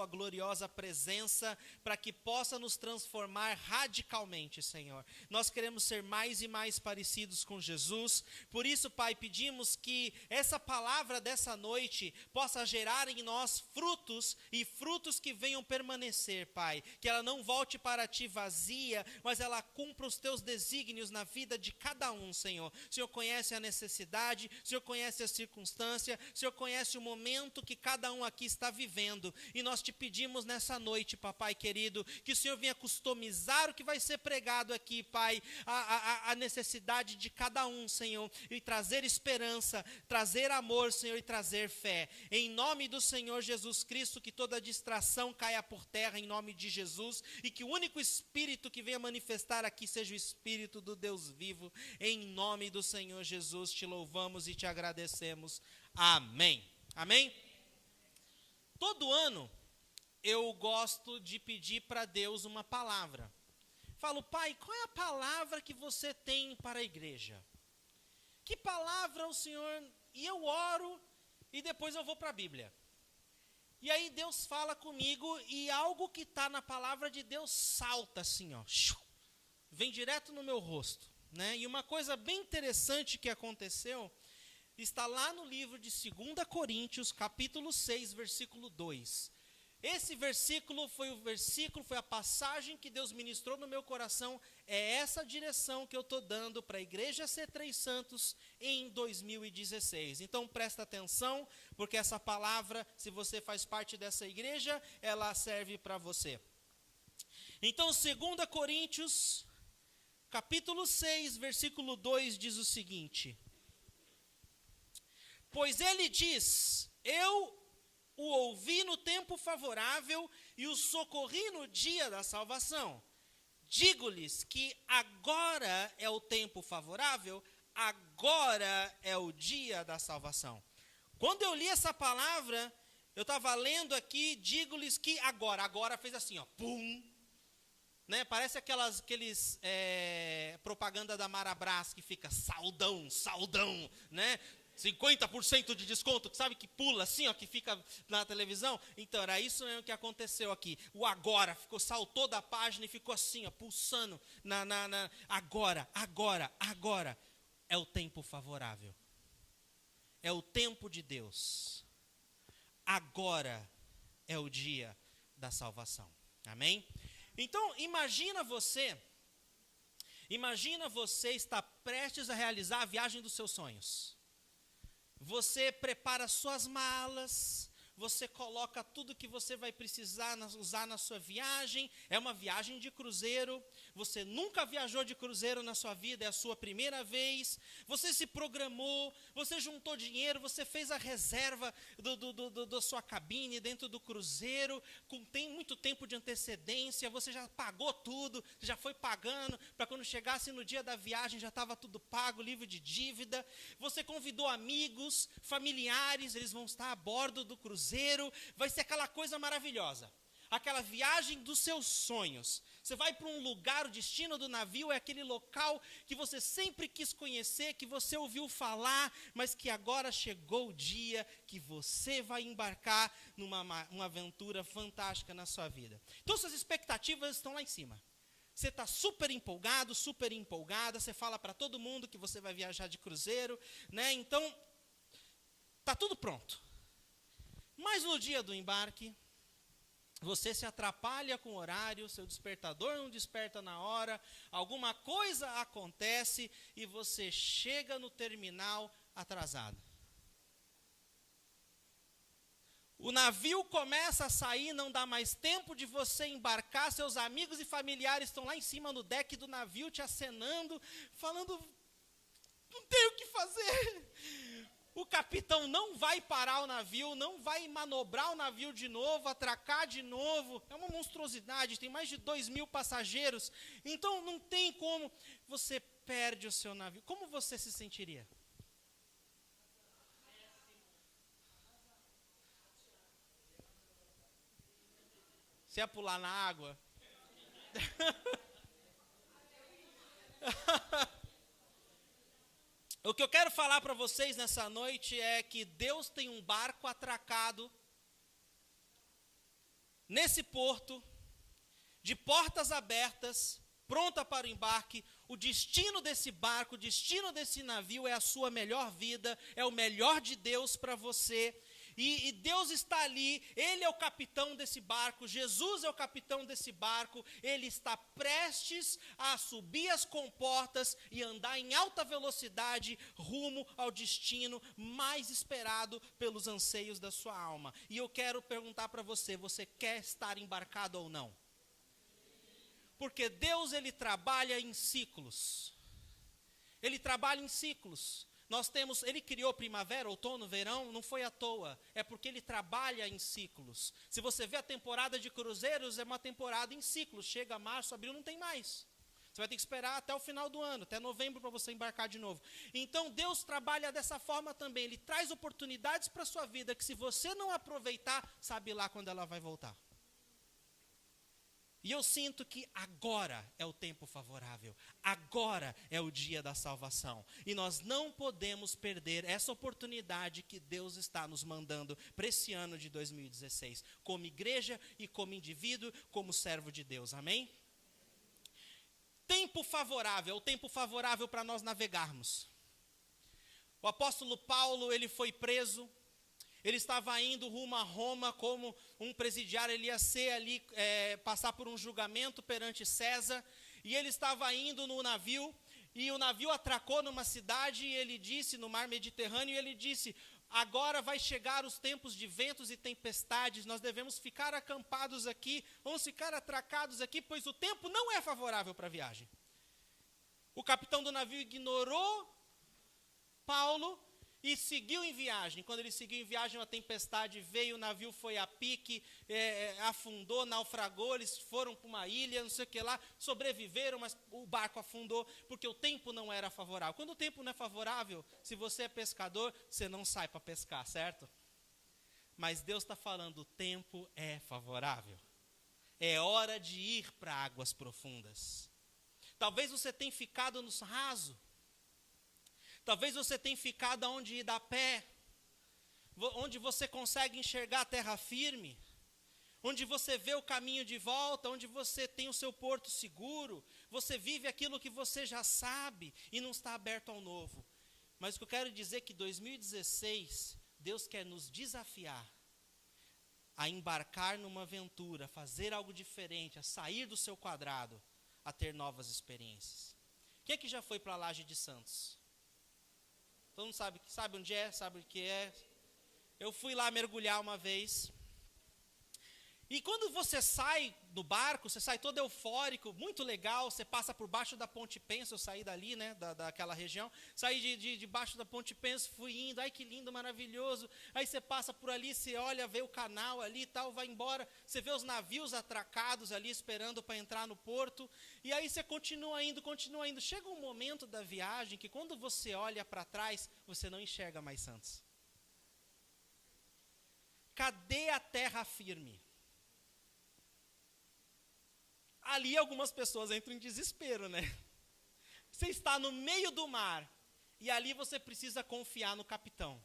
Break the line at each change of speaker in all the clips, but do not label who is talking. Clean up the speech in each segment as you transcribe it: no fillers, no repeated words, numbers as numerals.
tua gloriosa presença, para que possa nos transformar radicalmente, Senhor. Nós queremos ser mais e mais parecidos com Jesus. Por isso, Pai, pedimos que essa palavra dessa noite possa gerar em nós frutos, e frutos que venham permanecer, Pai. Que ela não volte para ti vazia, mas ela cumpra os teus desígnios na vida de cada um, Senhor. O Senhor conhece a necessidade, o Senhor conhece a circunstância, o Senhor conhece o momento que cada um aqui está vivendo. E nós te pedimos nessa noite, papai querido, que o Senhor venha customizar o que vai ser pregado aqui, Pai, a necessidade de cada um, Senhor, e trazer esperança, trazer amor, Senhor, e trazer fé. Em nome do Senhor Jesus Cristo, que toda distração caia por terra em nome de Jesus, e que o único Espírito que venha manifestar aqui seja o Espírito do Deus vivo. Em nome do Senhor Jesus, te louvamos e te agradecemos. Amém. Amém? Todo ano eu gosto de pedir para Deus uma palavra. Falo, Pai, qual é a palavra que você tem para a igreja? Que palavra o Senhor... E eu oro e depois eu vou para a Bíblia. E aí Deus fala comigo e algo que está na palavra de Deus salta assim, ó. Vem direto no meu rosto, né? E uma coisa bem interessante que aconteceu está lá no livro de 2 Coríntios, capítulo 6, versículo 2. Esse versículo foi a passagem que Deus ministrou no meu coração. É essa direção que eu estou dando para a Igreja C3 Santos em 2016. Então presta atenção, porque essa palavra, se você faz parte dessa igreja, ela serve para você. Então 2 Coríntios, capítulo 6, versículo 2 diz o seguinte: pois ele diz, eu o ouvi no tempo favorável e o socorri no dia da salvação. Digo-lhes que agora é o tempo favorável, agora é o dia da salvação. Quando eu li essa palavra, eu estava lendo aqui, digo-lhes que agora fez assim, ó, pum, né? Parece aqueles propaganda da Marabras que fica saudão, né? 50% de desconto, sabe, que pula assim, ó, que fica na televisão. Então, era isso mesmo que aconteceu aqui. O agora, saltou da página e ficou assim, ó, pulsando. Agora. É o tempo favorável. É o tempo de Deus. Agora é o dia da salvação. Amém? Então, imagina você estar prestes a realizar a viagem dos seus sonhos. Você prepara suas malas, você coloca tudo que você vai precisar usar na sua viagem. É uma viagem de cruzeiro. Você nunca viajou de cruzeiro na sua vida, é a sua primeira vez. Você se programou, você juntou dinheiro, você fez a reserva da sua cabine dentro do cruzeiro, tem muito tempo de antecedência, você já pagou tudo, já foi pagando, para quando chegasse no dia da viagem já estava tudo pago, livre de dívida. Você convidou amigos, familiares, eles vão estar a bordo do cruzeiro, vai ser aquela coisa maravilhosa. Aquela viagem dos seus sonhos. Você vai para um lugar, o destino do navio é aquele local que você sempre quis conhecer, que você ouviu falar, mas que agora chegou o dia que você vai embarcar numa aventura fantástica na sua vida. Então suas expectativas estão lá em cima. Você está super empolgado, super empolgada, você fala para todo mundo que você vai viajar de cruzeiro, né? Então, está tudo pronto. Mas no dia do embarque, você se atrapalha com o horário, seu despertador não desperta na hora, alguma coisa acontece e você chega no terminal atrasado. O navio começa a sair, não dá mais tempo de você embarcar, seus amigos e familiares estão lá em cima no deck do navio te acenando, falando, não tem o que fazer. O capitão não vai parar o navio, não vai manobrar o navio de novo, atracar de novo. É uma monstruosidade, tem mais de 2.000 passageiros. Então não tem como, você perde o seu navio. Como você se sentiria? Você ia pular na água? O que eu quero falar para vocês nessa noite é que Deus tem um barco atracado nesse porto, de portas abertas, pronta para o embarque. O destino desse barco, o destino desse navio é a sua melhor vida, é o melhor de Deus para você. E Deus está ali, Ele é o capitão desse barco, Jesus é o capitão desse barco, Ele está prestes a subir as comportas e andar em alta velocidade rumo ao destino mais esperado pelos anseios da sua alma. E eu quero perguntar para você, você quer estar embarcado ou não? Porque Deus, Ele trabalha em ciclos. Ele trabalha em ciclos. Ele criou primavera, outono, verão, não foi à toa. É porque Ele trabalha em ciclos. Se você vê a temporada de cruzeiros, é uma temporada em ciclos. Chega março, abril, não tem mais. Você vai ter que esperar até o final do ano, até novembro, para você embarcar de novo. Então, Deus trabalha dessa forma também. Ele traz oportunidades para a sua vida, que se você não aproveitar, sabe lá quando ela vai voltar. E eu sinto que agora é o tempo favorável, agora é o dia da salvação. E nós não podemos perder essa oportunidade que Deus está nos mandando para esse ano de 2016, como igreja e como indivíduo, como servo de Deus, amém? Tempo favorável, é o tempo favorável para nós navegarmos. O apóstolo Paulo, ele foi preso. Ele estava indo rumo a Roma como um presidiário, ele ia ser ali, passar por um julgamento perante César, e ele estava indo no navio, e o navio atracou numa cidade, e ele disse, no mar Mediterrâneo, e ele disse, agora vai chegar os tempos de ventos e tempestades, nós devemos ficar acampados aqui, vamos ficar atracados aqui, pois o tempo não é favorável para a viagem. O capitão do navio ignorou Paulo, e seguiu em viagem. Quando ele seguiu em viagem, uma tempestade veio, o navio foi a pique, afundou, naufragou, eles foram para uma ilha, não sei o que lá, sobreviveram, mas o barco afundou, porque o tempo não era favorável. Quando o tempo não é favorável, se você é pescador, você não sai para pescar, certo? Mas Deus está falando, o tempo é favorável. É hora de ir para águas profundas. Talvez você tenha ficado no raso. Talvez você tenha ficado onde ir a pé, onde você consegue enxergar a terra firme, onde você vê o caminho de volta, onde você tem o seu porto seguro, você vive aquilo que você já sabe e não está aberto ao novo. Mas o que eu quero dizer é que 2016, Deus quer nos desafiar a embarcar numa aventura, a fazer algo diferente, a sair do seu quadrado, a ter novas experiências. Quem é que já foi para a Laje de Santos? Todo mundo sabe onde é, sabe o que é. Eu fui lá mergulhar uma vez. E quando você sai do barco, você sai todo eufórico, muito legal, você passa por baixo da Ponte Penso, eu saí dali, né, daquela região, saí de baixo da Ponte Penso, fui indo, ai que lindo, maravilhoso, aí você passa por ali, você olha, vê o canal ali e tal, vai embora, você vê os navios atracados ali, esperando para entrar no porto, e aí você continua indo, chega um momento da viagem, que quando você olha para trás, você não enxerga mais Santos. Cadê a terra firme? Ali algumas pessoas entram em desespero, né? Você está no meio do mar, e ali você precisa confiar no capitão,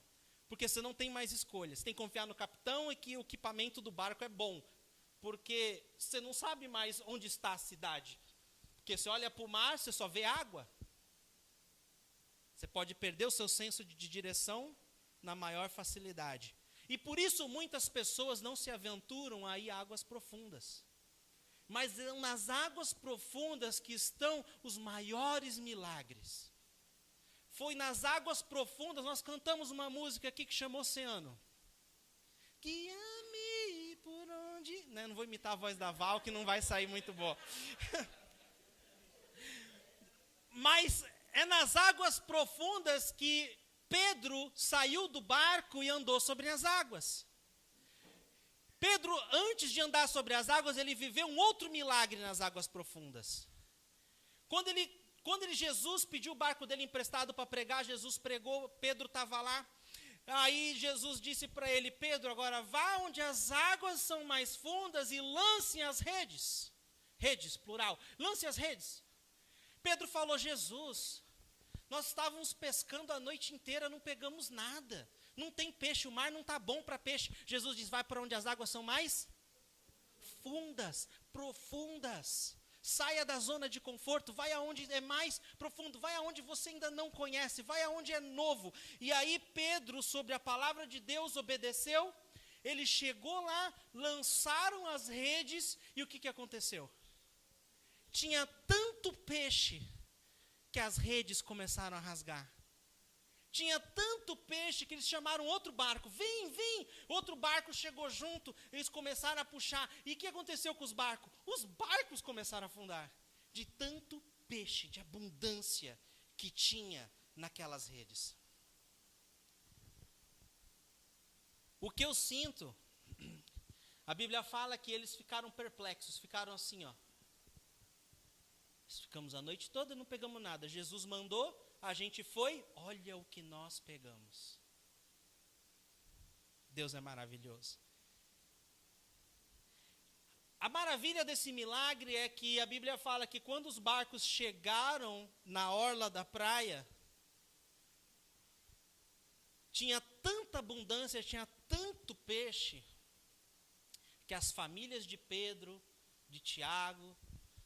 porque você não tem mais escolha. Você tem que confiar no capitão e que o equipamento do barco é bom, porque você não sabe mais onde está a cidade. Porque você olha para o mar, você só vê água. Você pode perder o seu senso de direção na maior facilidade. E por isso muitas pessoas não se aventuram a ir a águas profundas. Mas é nas águas profundas que estão os maiores milagres. Foi nas águas profundas, nós cantamos uma música aqui que chama Oceano. Guia-me por onde... Não vou imitar a voz da Val, que não vai sair muito boa. Mas é nas águas profundas que Pedro saiu do barco e andou sobre as águas. Pedro, antes de andar sobre as águas, ele viveu um outro milagre nas águas profundas. Quando Jesus pediu o barco dele emprestado para pregar, Jesus pregou, Pedro estava lá. Aí Jesus disse para ele, Pedro, agora vá onde as águas são mais fundas e lancem as redes. Redes, plural. Lance as redes. Pedro falou, Jesus, nós estávamos pescando a noite inteira, não pegamos nada. Não tem peixe, o mar não está bom para peixe. Jesus diz, vai para onde as águas são mais profundas, profundas. Saia da zona de conforto, vai aonde é mais profundo, vai aonde você ainda não conhece, vai aonde é novo. E aí Pedro, sobre a palavra de Deus, obedeceu. Ele chegou lá, lançaram as redes e o que aconteceu? Tinha tanto peixe que as redes começaram a rasgar. Tinha tanto peixe que eles chamaram outro barco. Vem, vem. Outro barco chegou junto. Eles começaram a puxar. E o que aconteceu com os barcos? Os barcos começaram a afundar. De tanto peixe, de abundância que tinha naquelas redes. O que eu sinto, a Bíblia fala que eles ficaram perplexos. Ficaram assim, ó. Ficamos a noite toda e não pegamos nada. Jesus mandou. A gente foi, olha o que nós pegamos. Deus é maravilhoso. A maravilha desse milagre é que a Bíblia fala que quando os barcos chegaram na orla da praia, tinha tanta abundância, tinha tanto peixe, que as famílias de Pedro, de Tiago,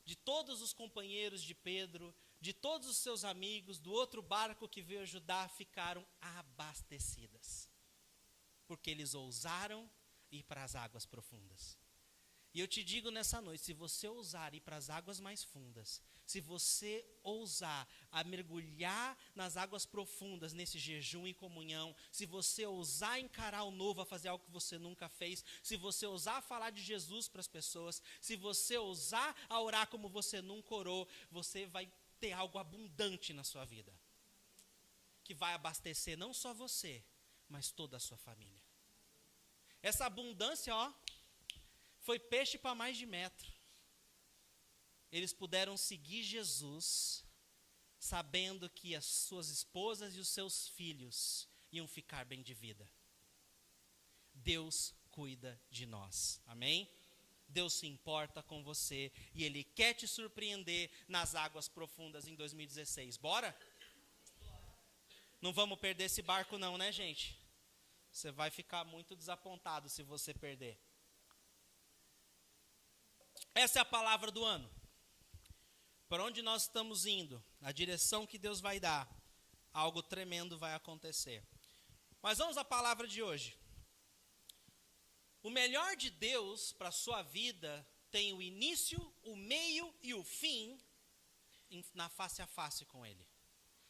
de todos os companheiros de Pedro, de todos os seus amigos, do outro barco que veio ajudar, ficaram abastecidas. Porque eles ousaram ir para as águas profundas. E eu te digo nessa noite, se você ousar ir para as águas mais fundas, se você ousar a mergulhar nas águas profundas, nesse jejum e comunhão, se você ousar encarar o novo, a fazer algo que você nunca fez, se você ousar falar de Jesus para as pessoas, se você ousar a orar como você nunca orou, você vai ter algo abundante na sua vida, que vai abastecer não só você, mas toda a sua família. Essa abundância, ó, foi peixe para mais de metro. Eles puderam seguir Jesus, sabendo que as suas esposas e os seus filhos iam ficar bem de vida. Deus cuida de nós, amém? Deus se importa com você e Ele quer te surpreender nas águas profundas em 2016. Bora? Não vamos perder esse barco não, né, gente? Você vai ficar muito desapontado se você perder. Essa é a palavra do ano. Para onde nós estamos indo, a direção que Deus vai dar, algo tremendo vai acontecer. Mas vamos à palavra de hoje. O melhor de Deus para a sua vida tem o início, o meio e o fim na face a face com Ele,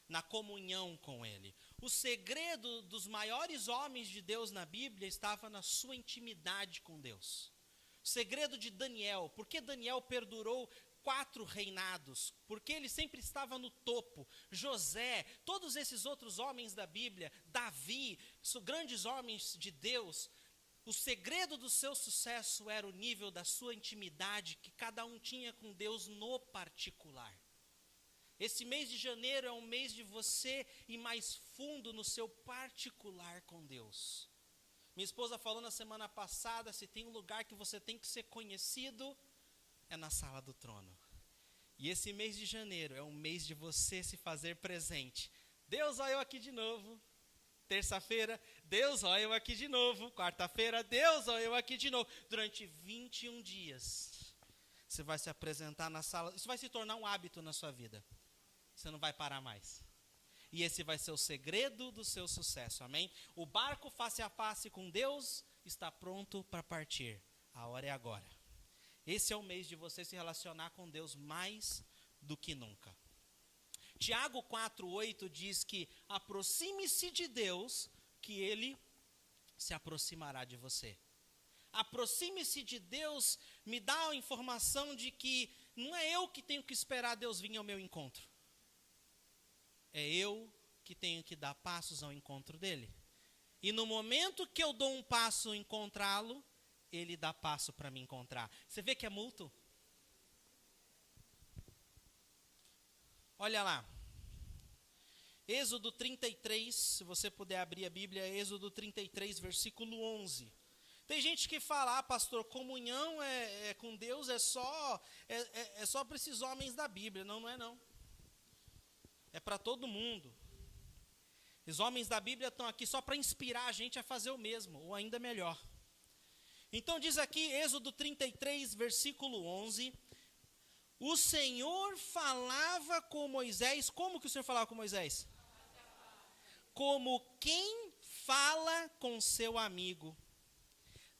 na comunhão com Ele. O segredo dos maiores homens de Deus na Bíblia estava na sua intimidade com Deus. O segredo de Daniel, por que Daniel perdurou 4 reinados? Porque ele sempre estava no topo. José, todos esses outros homens da Bíblia, Davi, grandes homens de Deus. O segredo do seu sucesso era o nível da sua intimidade que cada um tinha com Deus no particular. Esse mês de janeiro é um mês de você ir mais fundo no seu particular com Deus. Minha esposa falou na semana passada, se tem um lugar que você tem que ser conhecido, é na sala do trono. E esse mês de janeiro é um mês de você se fazer presente. Deus, olha eu aqui de novo. Terça-feira, Deus, olha eu aqui de novo. Quarta-feira, Deus, olha eu aqui de novo. Durante 21 dias, você vai se apresentar na sala. Isso vai se tornar um hábito na sua vida. Você não vai parar mais. E esse vai ser o segredo do seu sucesso, amém? O barco face a face com Deus está pronto para partir. A hora é agora. Esse é o mês de você se relacionar com Deus mais do que nunca. Tiago 4,8 diz que aproxime-se de Deus, que Ele se aproximará de você. Aproxime-se de Deus me dá a informação de que não é eu que tenho que esperar Deus vir ao meu encontro. É eu que tenho que dar passos ao encontro dele. E no momento que eu dou um passo em encontrá-lo, ele dá passo para me encontrar. Você vê que é mútuo? Olha lá. Êxodo 33, se você puder abrir a Bíblia, Êxodo 33, versículo 11. Tem gente que fala, pastor, comunhão com Deus é só para esses homens da Bíblia. Não, não é não. É para todo mundo. Os homens da Bíblia estão aqui só para inspirar a gente a fazer o mesmo, ou ainda melhor. Então diz aqui, Êxodo 33, versículo 11, o Senhor falava com Moisés, como que o Senhor falava com Moisés? Como quem fala com seu amigo.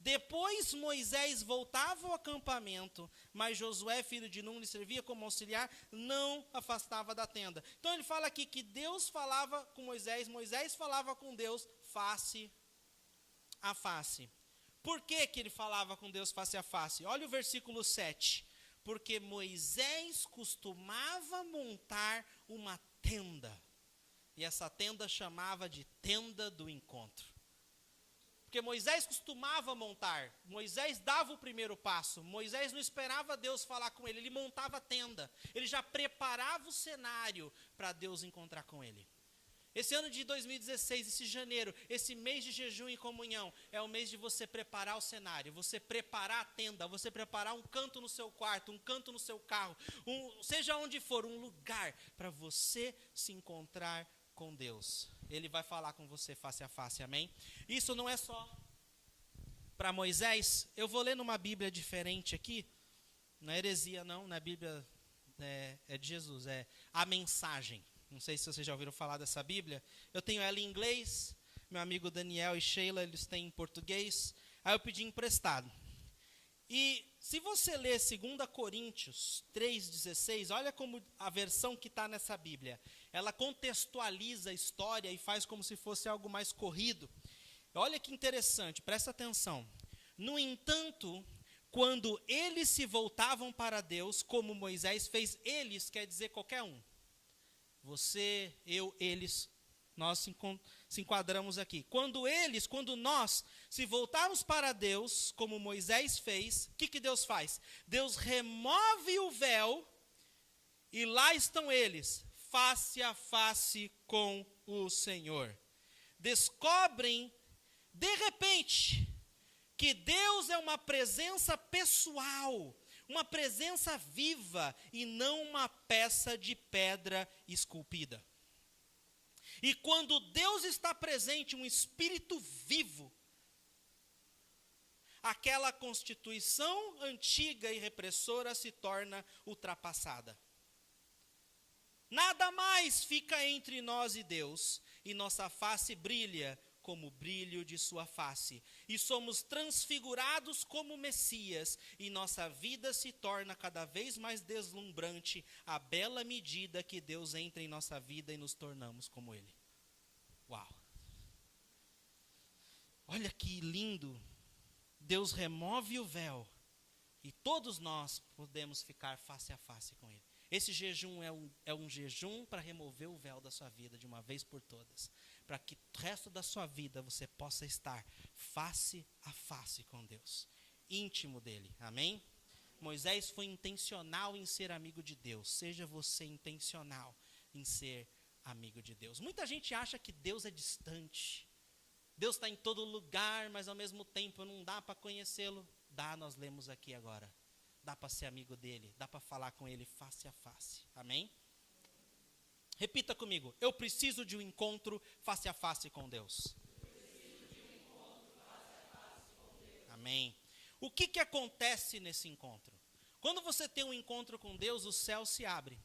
Depois Moisés voltava ao acampamento, mas Josué, filho de Nun, lhe servia como auxiliar, não afastava da tenda. Então ele fala aqui que Deus falava com Moisés, Moisés falava com Deus face a face. Por que ele falava com Deus face a face? Olha o versículo 7. Porque Moisés costumava montar uma tenda, e essa tenda chamava de tenda do encontro. Porque Moisés costumava montar, Moisés dava o primeiro passo, Moisés não esperava Deus falar com ele, ele montava a tenda, ele já preparava o cenário para Deus encontrar com ele. Esse ano de 2016, esse janeiro, esse mês de jejum e comunhão, é o mês de você preparar o cenário, você preparar a tenda, você preparar um canto no seu quarto, um canto no seu carro, seja onde for, um lugar para você se encontrar com Deus. Ele vai falar com você face a face, amém? Isso não é só para Moisés. Eu vou ler numa Bíblia diferente aqui, não é heresia não, na Bíblia é de Jesus, é a mensagem. Não sei se vocês já ouviram falar dessa Bíblia. Eu tenho ela em inglês, meu amigo Daniel e Sheila, eles têm em português. Aí eu pedi emprestado. E se você ler 2 Coríntios 3,16, olha como a versão que está nessa Bíblia. Ela contextualiza a história e faz como se fosse algo mais corrido. Olha que interessante, presta atenção. No entanto, quando eles se voltavam para Deus, como Moisés fez, eles quer dizer qualquer um. Você, eu, eles, nós se enquadramos aqui. Quando nós se voltarmos para Deus, como Moisés fez, o que Deus faz? Deus remove o véu e lá estão eles, face a face com o Senhor. Descobrem, de repente, que Deus é uma presença pessoal, uma presença viva e não uma peça de pedra esculpida. E quando Deus está presente, um espírito vivo, aquela constituição antiga e repressora se torna ultrapassada. Nada mais fica entre nós e Deus, e nossa face brilha como o brilho de sua face, e somos transfigurados como Messias, e nossa vida se torna cada vez mais deslumbrante, à bela medida que Deus entra em nossa vida e nos tornamos como Ele. Uau! Olha que lindo! Deus remove o véu, e todos nós podemos ficar face a face com Ele. Esse jejum é um jejum para remover o véu da sua vida de uma vez por todas, para que o resto da sua vida você possa estar face a face com Deus, íntimo dele, amém? Moisés foi intencional em ser amigo de Deus, seja você intencional em ser amigo de Deus. Muita gente acha que Deus é distante, Deus está em todo lugar, mas ao mesmo tempo não dá para conhecê-lo. Dá, nós lemos aqui agora. Dá para ser amigo dele, dá para falar com ele face a face, amém? Repita comigo, eu preciso de um encontro face a face com Deus. Amém. O que acontece nesse encontro? Quando você tem um encontro com Deus, o céu se abre.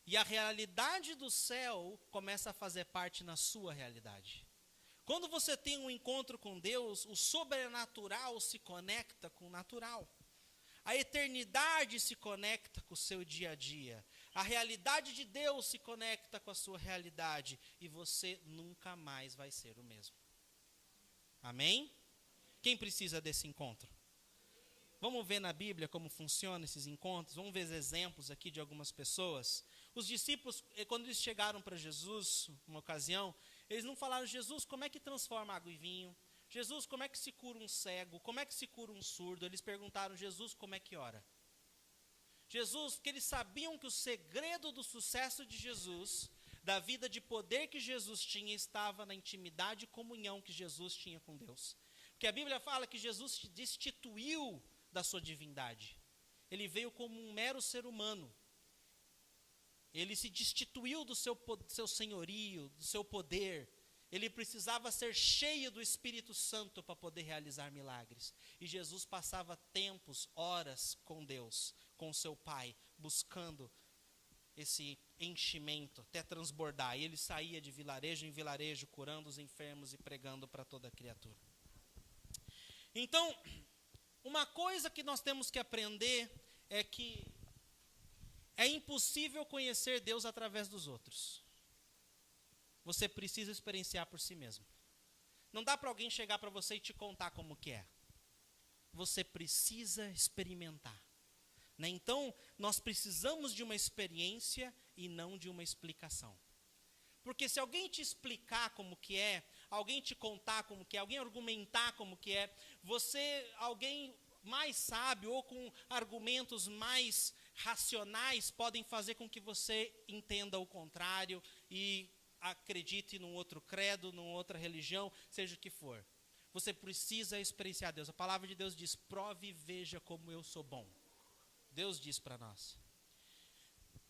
E a realidade do céu começa a fazer parte na sua realidade. Quando você tem um encontro com Deus, o sobrenatural se conecta com o natural. A eternidade se conecta com o seu dia a dia. A realidade de Deus se conecta com a sua realidade. E você nunca mais vai ser o mesmo. Amém? Quem precisa desse encontro? Vamos ver na Bíblia como funcionam esses encontros. Vamos ver exemplos aqui de algumas pessoas. Os discípulos, quando eles chegaram para Jesus, uma ocasião, eles não falaram, Jesus, como é que transforma água em vinho? Jesus, como é que se cura um cego? Como é que se cura um surdo? Eles perguntaram, Jesus, como é que ora? Jesus, porque eles sabiam que o segredo do sucesso de Jesus, da vida de poder que Jesus tinha, estava na intimidade e comunhão que Jesus tinha com Deus. Porque a Bíblia fala que Jesus se destituiu da sua divindade. Ele veio como um mero ser humano. Ele se destituiu do seu senhorio, do seu poder. ele precisava ser cheio do Espírito Santo para poder realizar milagres. E Jesus passava tempos, horas com Deus, com seu Pai, buscando esse enchimento, até transbordar. E ele saía de vilarejo em vilarejo, curando os enfermos e pregando para toda criatura. Então, uma coisa que nós temos que aprender é que é impossível conhecer Deus através dos outros. Você precisa experienciar por si mesmo. Não dá para alguém chegar para você e te contar como que é. Você precisa experimentar. Né? Então, nós precisamos de uma experiência e não de uma explicação. Porque se alguém te explicar como que é, alguém te contar como que é, alguém argumentar como que é, alguém mais sábio ou com argumentos mais racionais podem fazer com que você entenda o contrário e acredite num outro credo, numa outra religião, seja o que for. Você precisa experienciar Deus. A palavra de Deus diz, prove e veja como eu sou bom. Deus diz para nós.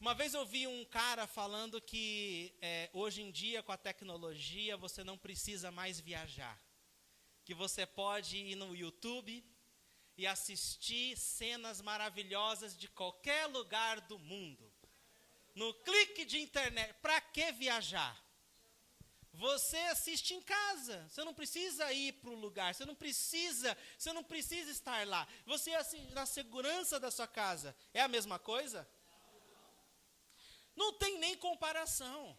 Uma vez eu vi um cara falando que hoje em dia, com a tecnologia, você não precisa mais viajar. Que você pode ir no YouTube e assistir cenas maravilhosas de qualquer lugar do mundo. No clique de internet. Para que viajar? Você assiste em casa. Você não precisa ir para o lugar. Você não precisa estar lá. Você assiste na segurança da sua casa. É a mesma coisa? Não tem nem comparação.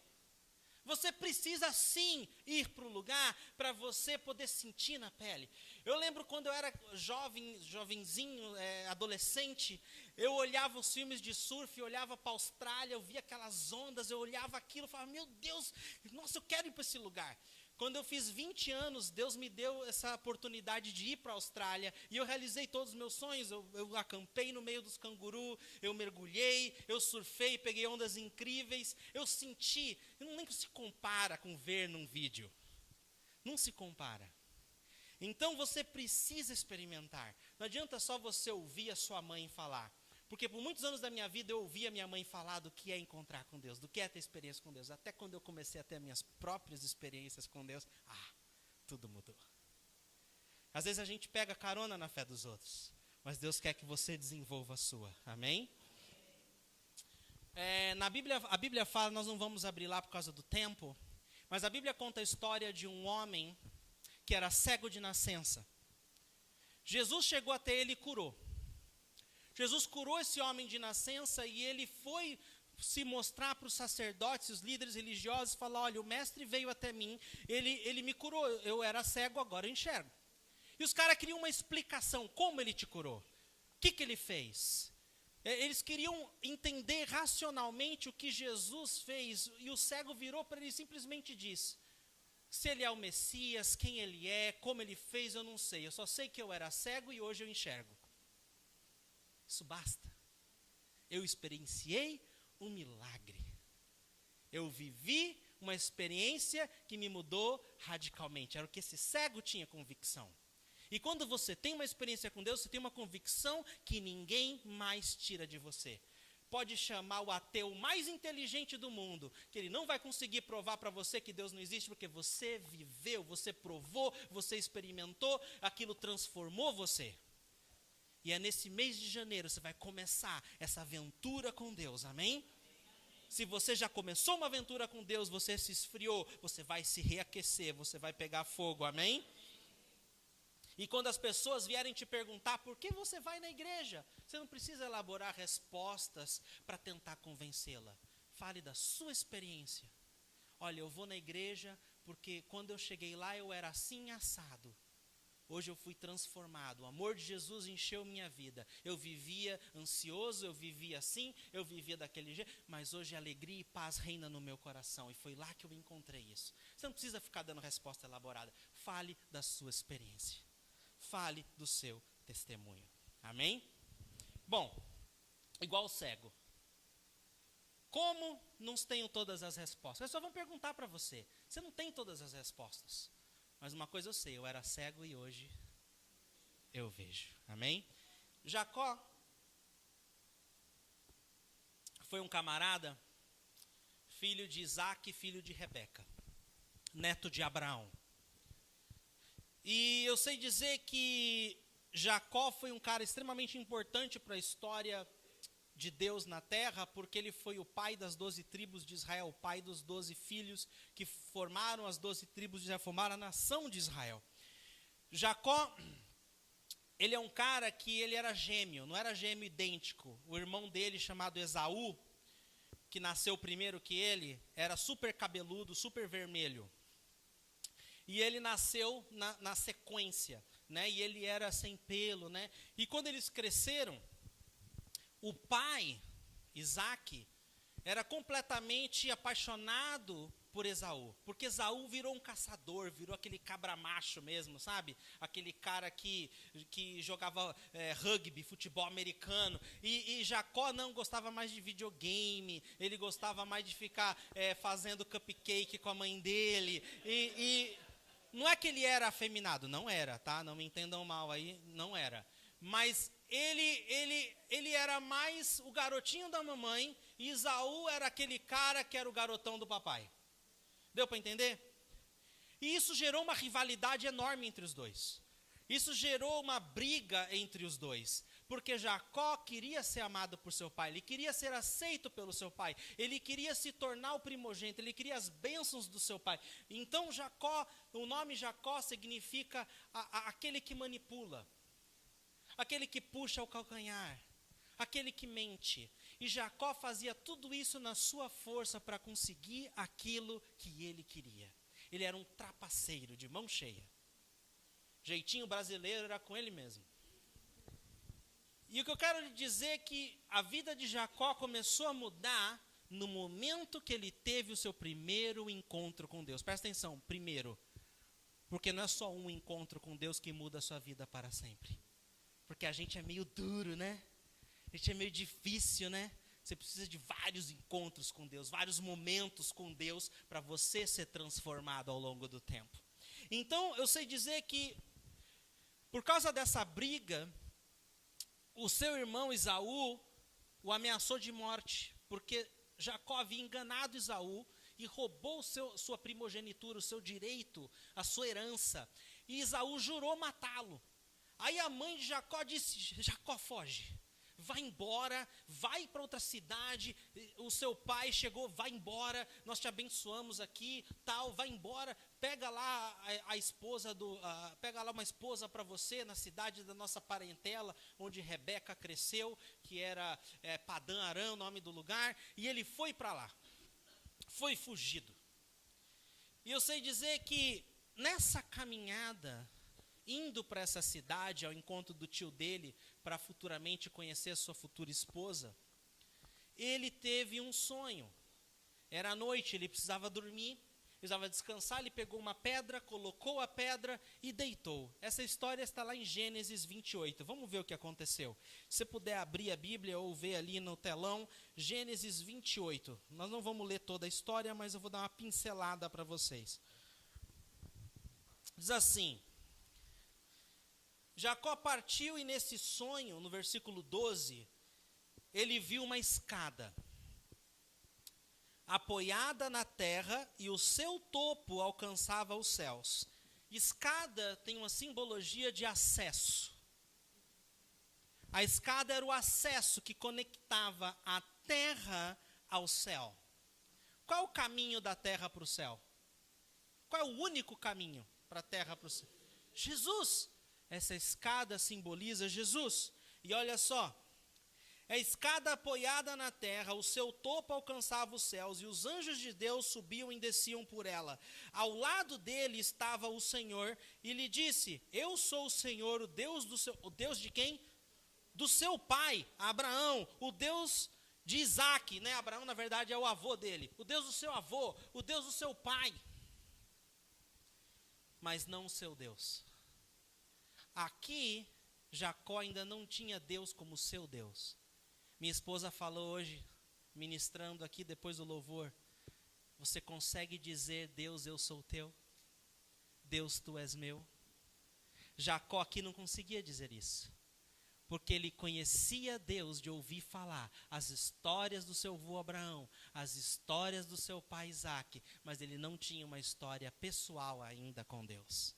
Você precisa sim ir para o lugar para você poder sentir na pele. Eu lembro quando eu era jovenzinho, adolescente, eu olhava os filmes de surf, eu olhava para a Austrália, eu via aquelas ondas, eu olhava aquilo e falava, meu Deus, nossa, eu quero ir para esse lugar. Quando eu fiz 20 anos, Deus me deu essa oportunidade de ir para a Austrália, e eu realizei todos os meus sonhos, eu acampei no meio dos cangurus, eu mergulhei, eu surfei, peguei ondas incríveis, eu senti, nem se compara com ver num vídeo, não se compara. Então você precisa experimentar, não adianta só você ouvir a sua mãe falar, porque por muitos anos da minha vida eu ouvia minha mãe falar do que é encontrar com Deus, do que é ter experiência com Deus. Até quando eu comecei a ter minhas próprias experiências com Deus, tudo mudou. Às vezes a gente pega carona na fé dos outros, mas Deus quer que você desenvolva a sua. Amém? A Bíblia fala, nós não vamos abrir lá por causa do tempo, mas a Bíblia conta a história de um homem que era cego de nascença. Jesus chegou até ele e curou. Jesus curou esse homem de nascença e ele foi se mostrar para os sacerdotes, os líderes religiosos, e falar, olha, o mestre veio até mim, ele me curou, eu era cego, agora eu enxergo. E os caras queriam uma explicação, como ele te curou? O que ele fez? Eles queriam entender racionalmente o que Jesus fez, e o cego virou para ele e simplesmente disse, se ele é o Messias, quem ele é, como ele fez, eu não sei, eu só sei que eu era cego e hoje eu enxergo. Isso basta. Eu experienciei um milagre. Eu vivi uma experiência que me mudou radicalmente. Era o que esse cego tinha convicção. E quando você tem uma experiência com Deus, você tem uma convicção que ninguém mais tira de você. Pode chamar o ateu mais inteligente do mundo, que ele não vai conseguir provar para você que Deus não existe, porque você viveu, você provou, você experimentou, aquilo transformou você. E é nesse mês de janeiro você vai começar essa aventura com Deus, amém? Se você já começou uma aventura com Deus, você se esfriou, você vai se reaquecer, você vai pegar fogo, amém? E quando as pessoas vierem te perguntar por que você vai na igreja, você não precisa elaborar respostas para tentar convencê-la. Fale da sua experiência. Olha, eu vou na igreja porque quando eu cheguei lá eu era assim assado. Hoje eu fui transformado, o amor de Jesus encheu minha vida. Eu vivia ansioso, eu vivia assim, eu vivia daquele jeito, mas hoje alegria e paz reina no meu coração. E foi lá que eu encontrei isso. Você não precisa ficar dando resposta elaborada. Fale da sua experiência. Fale do seu testemunho. Amém? Bom, igual o cego. Como não tenho todas as respostas? Eles só vão perguntar para você. Você não tem todas as respostas. Mas uma coisa eu sei, eu era cego e hoje eu vejo. Amém? Jacó foi um camarada, filho de Isaac e filho de Rebeca. neto de Abraão. E eu sei dizer que Jacó foi um cara extremamente importante para a história de Deus na terra, porque ele foi o pai das 12 tribos de Israel, o pai dos 12 filhos que formaram as 12 tribos de Israel, formaram a nação de Israel. Jacó, ele é um cara que ele era gêmeo, não era gêmeo idêntico. O irmão dele, chamado Esaú, que nasceu primeiro que ele, era super cabeludo, super vermelho. E ele nasceu na sequência, né? E ele era sem pelo, né? E quando eles cresceram, o pai, Isaac, era completamente apaixonado por Esaú, porque Esaú virou um caçador, virou aquele cabra macho mesmo, sabe? Aquele cara que jogava rugby, futebol americano, e Jacó não gostava mais de videogame, ele gostava mais de ficar fazendo cupcake com a mãe dele, e não é que ele era afeminado, não era, tá? Não me entendam mal aí, não era. Mas ele era mais o garotinho da mamãe, e Esaú era aquele cara que era o garotão do papai. Deu para entender? E isso gerou uma rivalidade enorme entre os dois. Isso gerou uma briga entre os dois. Porque Jacó queria ser amado por seu pai, ele queria ser aceito pelo seu pai, ele queria se tornar o primogênito, ele queria as bênçãos do seu pai. Então Jacó, o nome Jacó significa aquele que manipula, aquele que puxa o calcanhar, aquele que mente. E Jacó fazia tudo isso na sua força para conseguir aquilo que ele queria. Ele era um trapaceiro de mão cheia. Jeitinho brasileiro era com ele mesmo. E o que eu quero lhe dizer é que a vida de Jacó começou a mudar no momento que ele teve o seu primeiro encontro com Deus. Presta atenção, primeiro, porque não é só um encontro com Deus que muda a sua vida para sempre. Porque a gente é meio duro, né? A gente é meio difícil, né? Você precisa de vários encontros com Deus, vários momentos com Deus para você ser transformado ao longo do tempo. Então, eu sei dizer que, por causa dessa briga, o seu irmão Esaú o ameaçou de morte, porque Jacó havia enganado Esaú e roubou sua primogenitura, o seu direito, a sua herança. E Esaú jurou matá-lo. Aí a mãe de Jacó disse: Jacó, foge, vai embora, vai para outra cidade, o seu pai chegou, vai embora, nós te abençoamos aqui, tal, vai embora, pega lá a esposa pega lá uma esposa para você na cidade da nossa parentela, onde Rebeca cresceu, que era Padã Arã, o nome do lugar, e ele foi para lá, foi fugido. E eu sei dizer que nessa caminhada, indo para essa cidade, ao encontro do tio dele, para futuramente conhecer a sua futura esposa, ele teve um sonho. Era noite, ele precisava dormir, precisava descansar, ele pegou uma pedra, colocou a pedra e deitou. Essa história está lá em Gênesis 28. Vamos ver o que aconteceu. Se você puder abrir a Bíblia ou ver ali no telão, Gênesis 28. Nós não vamos ler toda a história, mas eu vou dar uma pincelada para vocês. Diz assim: Jacó partiu e nesse sonho, no versículo 12, ele viu uma escada apoiada na terra e o seu topo alcançava os céus. Escada tem uma simbologia de acesso. A escada era o acesso que conectava a terra ao céu. Qual é o caminho da terra para o céu? Qual é o único caminho para a terra para o céu? Jesus! Essa escada simboliza Jesus. E olha só, a escada apoiada na terra, o seu topo alcançava os céus, e os anjos de Deus subiam e desciam por ela. Ao lado dele estava o Senhor, e lhe disse: Eu sou o Senhor, o Deus de quem? Do seu pai, Abraão, o Deus de Isaac, né? Abraão, na verdade, é o avô dele. O Deus do seu avô, o Deus do seu pai. Mas não o seu Deus. Aqui, Jacó ainda não tinha Deus como seu Deus. Minha esposa falou hoje, ministrando aqui depois do louvor: você consegue dizer: Deus, eu sou teu? Deus, tu és meu? Jacó aqui não conseguia dizer isso. Porque ele conhecia Deus de ouvir falar as histórias do seu avô Abraão, as histórias do seu pai Isaque, mas ele não tinha uma história pessoal ainda com Deus.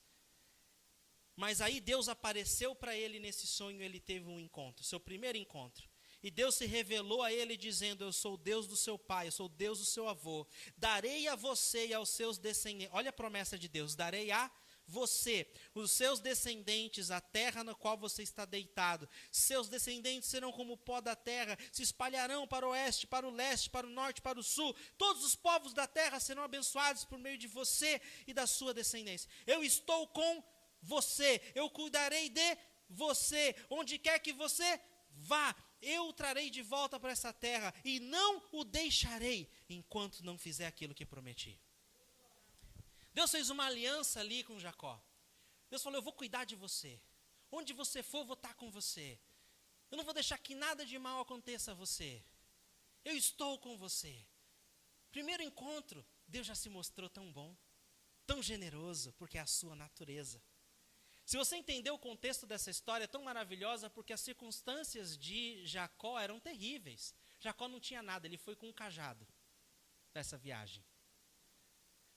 Mas aí Deus apareceu para ele nesse sonho, ele teve um encontro, seu primeiro encontro. E Deus se revelou a ele dizendo: eu sou o Deus do seu pai, eu sou o Deus do seu avô. Darei a você e aos seus descendentes, olha a promessa de Deus, darei a você, os seus descendentes, a terra na qual você está deitado. Seus descendentes serão como o pó da terra, se espalharão para o oeste, para o leste, para o norte, para o sul. Todos os povos da terra serão abençoados por meio de você e da sua descendência. Eu estou com você, eu cuidarei de você, onde quer que você vá. Eu o trarei de volta para essa terra e não o deixarei enquanto não fizer aquilo que prometi. Deus fez uma aliança ali com Jacó. Deus falou: eu vou cuidar de você. Onde você for, eu vou estar com você. Eu não vou deixar que nada de mal aconteça a você. Eu estou com você. Primeiro encontro, Deus já se mostrou tão bom, tão generoso, porque é a sua natureza. Se você entender o contexto dessa história, é tão maravilhosa, porque as circunstâncias de Jacó eram terríveis. Jacó não tinha nada, ele foi com um cajado dessa viagem.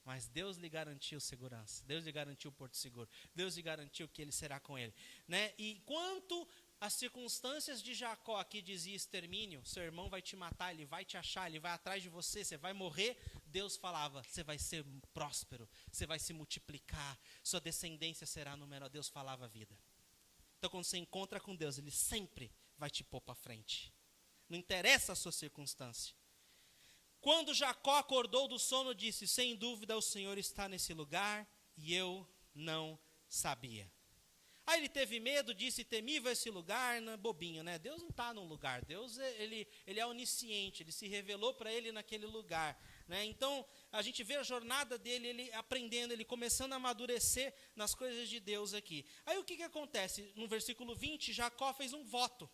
Mas Deus lhe garantiu segurança, Deus lhe garantiu porto seguro, Deus lhe garantiu que ele será com ele. Né? E enquanto as circunstâncias de Jacó aqui diziam extermínio, seu irmão vai te matar, ele vai te achar, ele vai atrás de você, você vai morrer, Deus falava: você vai ser próspero, você vai se multiplicar, sua descendência será numerosa. Deus falava a vida. Então quando você encontra com Deus, Ele sempre vai te pôr para frente. Não interessa a sua circunstância. Quando Jacó acordou do sono, disse: sem dúvida o Senhor está nesse lugar e eu não sabia. Aí ele teve medo, disse: temível esse lugar, bobinho, né? Deus não está num lugar, Deus ele é onisciente, ele se revelou para ele naquele lugar. Né? Então, a gente vê a jornada dele, ele aprendendo, ele começando a amadurecer nas coisas de Deus aqui. Aí o que acontece? No versículo 20, Jacó fez um voto.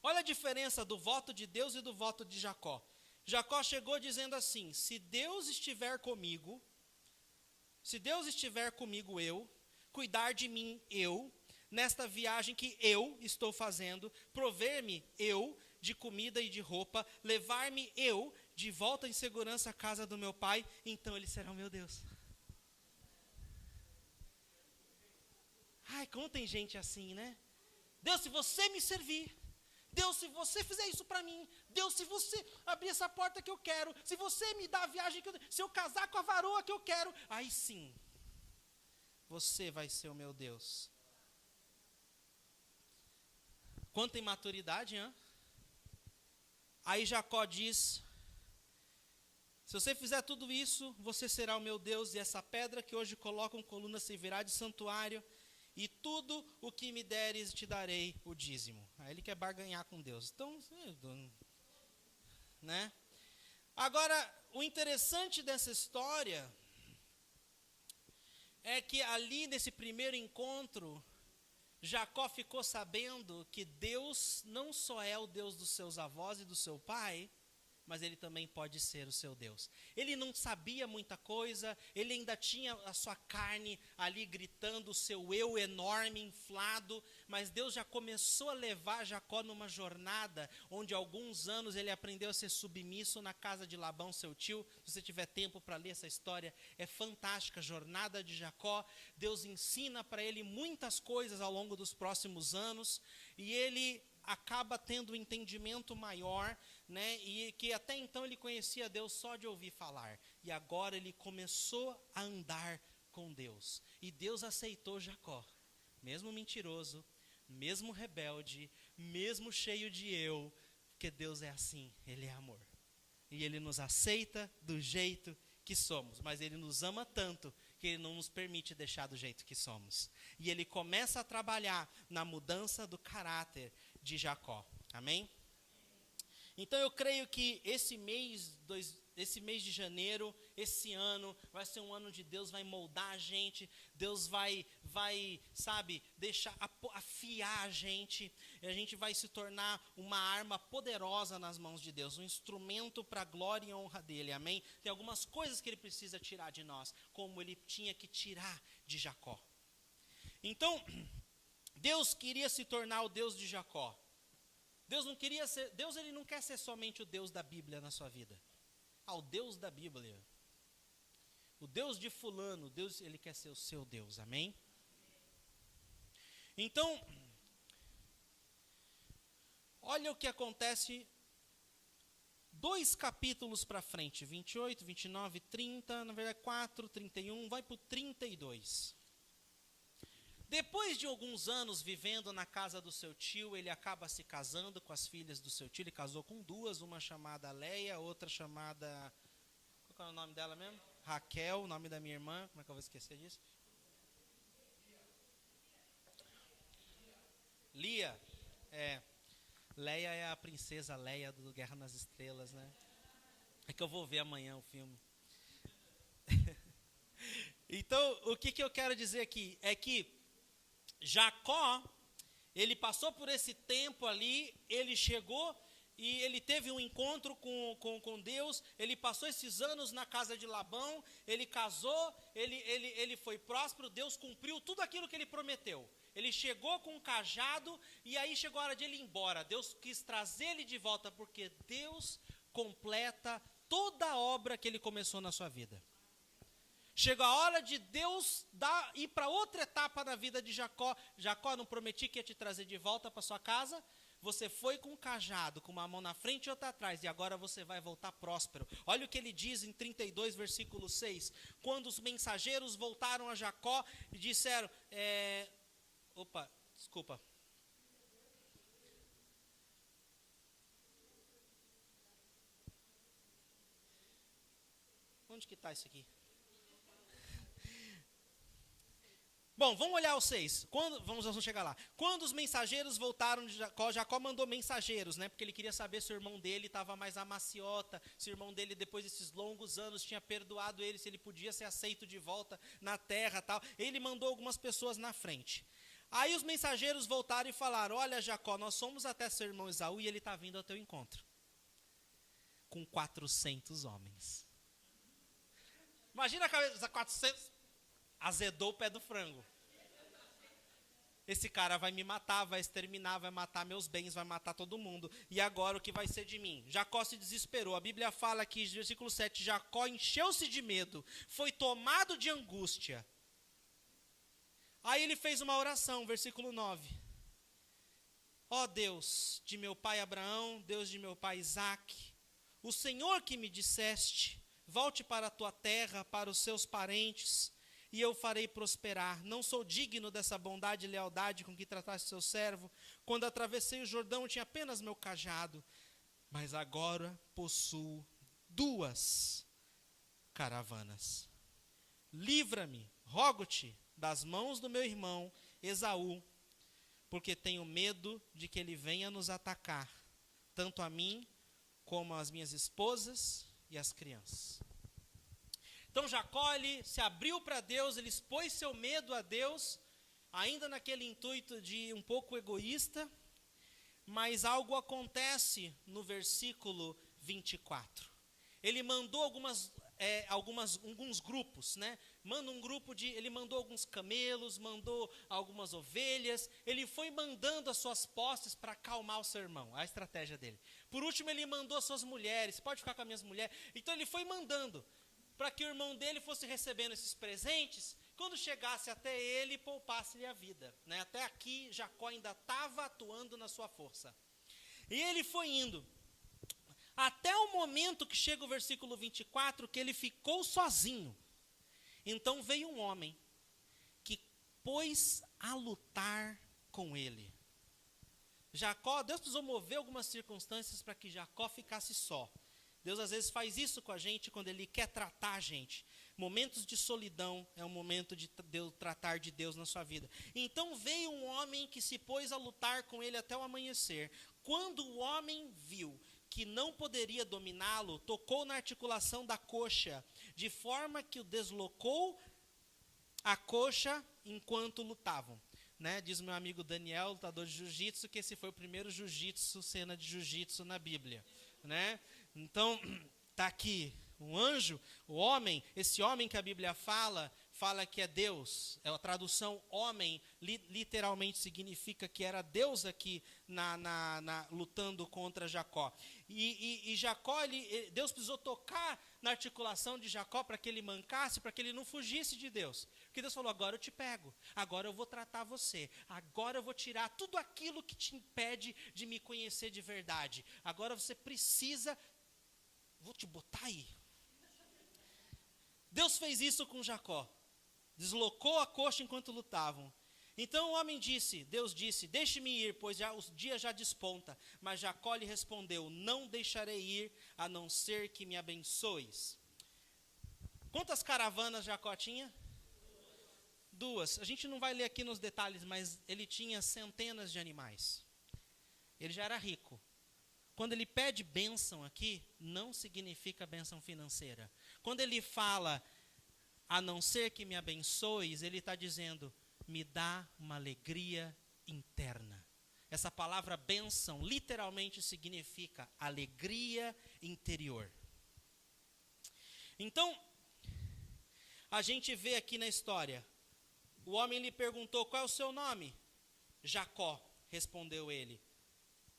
Olha a diferença do voto de Deus e do voto de Jacó. Jacó chegou dizendo assim: se Deus estiver comigo, eu, cuidar de mim eu, nesta viagem que eu estou fazendo, prover-me eu de comida e de roupa, levar-me eu de volta em segurança à casa do meu pai, então ele será o meu Deus. Ai, como tem gente assim, né? Deus, se você me servir, Deus, se você fizer isso para mim, Deus, se você abrir essa porta que eu quero, se você me dar a viagem que eu quero, se eu casar com a varoa que eu quero, aí sim, você vai ser o meu Deus. Quanta imaturidade, hein? Aí Jacó diz: se você fizer tudo isso, você será o meu Deus, e essa pedra que hoje colocam coluna servirá de santuário, e tudo o que me deres te darei o dízimo. Aí ele quer barganhar com Deus. Então, né? Agora, o interessante dessa história é que ali nesse primeiro encontro, Jacó ficou sabendo que Deus não só é o Deus dos seus avós e do seu pai, mas ele também pode ser o seu Deus. Ele não sabia muita coisa, ele ainda tinha a sua carne ali gritando, o seu eu enorme, inflado, mas Deus já começou a levar Jacó numa jornada, onde há alguns anos ele aprendeu a ser submisso na casa de Labão, seu tio. Se você tiver tempo para ler essa história, é fantástica, a jornada de Jacó. Deus ensina para ele muitas coisas ao longo dos próximos anos, e ele acaba tendo um entendimento maior, né? E que até então ele conhecia Deus só de ouvir falar, e agora ele começou a andar com Deus, e Deus aceitou Jacó, mesmo mentiroso, mesmo rebelde, mesmo cheio de eu, porque Deus é assim, Ele é amor, e Ele nos aceita do jeito que somos, mas Ele nos ama tanto que Ele não nos permite deixar do jeito que somos, e Ele começa a trabalhar na mudança do caráter de Jacó, amém? Então eu creio que esse mês de janeiro, esse ano, vai ser um ano onde Deus vai moldar a gente, Deus vai, sabe, deixar, afiar a gente vai se tornar uma arma poderosa nas mãos de Deus, um instrumento para a glória e honra dEle, amém? Tem algumas coisas que Ele precisa tirar de nós, como Ele tinha que tirar de Jacó. Então, Deus queria se tornar o Deus de Jacó. Deus ele não quer ser somente o Deus da Bíblia na sua vida. O Deus da Bíblia. O Deus de fulano, Deus, ele quer ser o seu Deus, amém? Então, olha o que acontece 2 capítulos para frente, 28, 29, 30, na verdade 4, 31, vai para o 32. Depois de alguns anos vivendo na casa do seu tio, ele acaba se casando com as filhas do seu tio. Ele casou com 2, uma chamada Leia, outra chamada... Qual é o nome dela mesmo? Raquel, o nome da minha irmã. Como é que eu vou esquecer disso? Lia. Leia é a princesa Leia do Guerra nas Estrelas, né? É que eu vou ver amanhã o filme. Então, o que eu quero dizer aqui é que Jacó, ele passou por esse tempo ali, ele chegou e ele teve um encontro com Deus, ele passou esses anos na casa de Labão, ele casou, ele foi próspero, Deus cumpriu tudo aquilo que ele prometeu. Ele chegou com um cajado e aí chegou a hora de ele ir embora. Deus quis trazer ele de volta, porque Deus completa toda a obra que ele começou na sua vida. Chegou a hora de Deus ir para outra etapa na vida de Jacó. Jacó, não prometi que ia te trazer de volta para sua casa? Você foi com um cajado, com uma mão na frente e outra atrás, e agora você vai voltar próspero. Olha o que ele diz em 32, versículo 6. Quando os mensageiros voltaram a Jacó e disseram... desculpa. Onde que está isso aqui? Bom, vamos olhar o 6. Vamos chegar lá. Quando os mensageiros voltaram de Jacó, Jacó mandou mensageiros, né? Porque ele queria saber se o irmão dele estava mais amaciota, se o irmão dele, depois desses longos anos, tinha perdoado ele, se ele podia ser aceito de volta na terra, tal. Ele mandou algumas pessoas na frente. Aí os mensageiros voltaram e falaram: olha, Jacó, nós somos até seu irmão Esaú e ele está vindo ao teu encontro. Com 400 homens. Imagina a cabeça, 400... Azedou o pé do frango. Esse cara vai me matar, vai exterminar, vai matar meus bens, vai matar todo mundo. E agora o que vai ser de mim? Jacó se desesperou. A Bíblia fala aqui, versículo 7, Jacó encheu-se de medo, foi tomado de angústia. Aí ele fez uma oração, versículo 9. Ó Deus de meu pai Abraão, Deus de meu pai Isaque, o Senhor que me disseste, volte para a tua terra, para os seus parentes, e eu farei prosperar. Não sou digno dessa bondade e lealdade com que trataste seu servo. Quando atravessei o Jordão, eu tinha apenas meu cajado, mas agora possuo 2 caravanas. Livra-me, rogo-te, das mãos do meu irmão Esaú, porque tenho medo de que ele venha nos atacar, tanto a mim como as minhas esposas e as crianças. Então Jacó, ele se abriu para Deus, ele expôs seu medo a Deus, ainda naquele intuito de um pouco egoísta, mas algo acontece no versículo 24. Ele mandou alguns grupos, né? Ele mandou alguns camelos, mandou algumas ovelhas, ele foi mandando as suas posses para acalmar o seu irmão, a estratégia dele. Por último, ele mandou as suas mulheres, pode ficar com as minhas mulheres. Então ele foi mandando, para que o irmão dele fosse recebendo esses presentes, quando chegasse até ele, poupasse-lhe a vida. Né? Até aqui, Jacó ainda estava atuando na sua força. E ele foi indo, até o momento que chega o versículo 24, que ele ficou sozinho. Então veio um homem, que pôs a lutar com ele. Deus precisou mover algumas circunstâncias para que Jacó ficasse só. Deus às vezes faz isso com a gente quando Ele quer tratar a gente. Momentos de solidão é um momento de Deus tratar de Deus na sua vida. Então veio um homem que se pôs a lutar com ele até o amanhecer. Quando o homem viu que não poderia dominá-lo, tocou na articulação da coxa, de forma que o deslocou a coxa enquanto lutavam. Né? Diz meu amigo Daniel, lutador de jiu-jitsu, que esse foi o primeiro cena de jiu-jitsu na Bíblia. Né? Então, está aqui um anjo, esse homem que a Bíblia fala, fala que é Deus, a tradução homem literalmente significa que era Deus aqui lutando contra Jacó. E Jacó, Deus precisou tocar na articulação de Jacó para que ele mancasse, para que ele não fugisse de Deus. Porque Deus falou, agora eu te pego, agora eu vou tratar você, agora eu vou tirar tudo aquilo que te impede de me conhecer de verdade. Agora você precisa, vou te botar aí. Deus fez isso com Jacó. Deslocou a coxa enquanto lutavam. Então o homem disse, Deus disse, deixe-me ir, pois o dia já desponta. Mas Jacó lhe respondeu, não deixarei ir, a não ser que me abençoes. Quantas caravanas Jacó tinha? Duas. A gente não vai ler aqui nos detalhes, mas ele tinha centenas de animais. Ele já era rico. Quando ele pede bênção aqui, não significa bênção financeira. Quando ele fala, a não ser que me abençoes, ele está dizendo, me dá uma alegria interna. Essa palavra bênção literalmente significa alegria interior. Então, a gente vê aqui na história, o homem lhe perguntou, qual é o seu nome? Jacó, respondeu ele.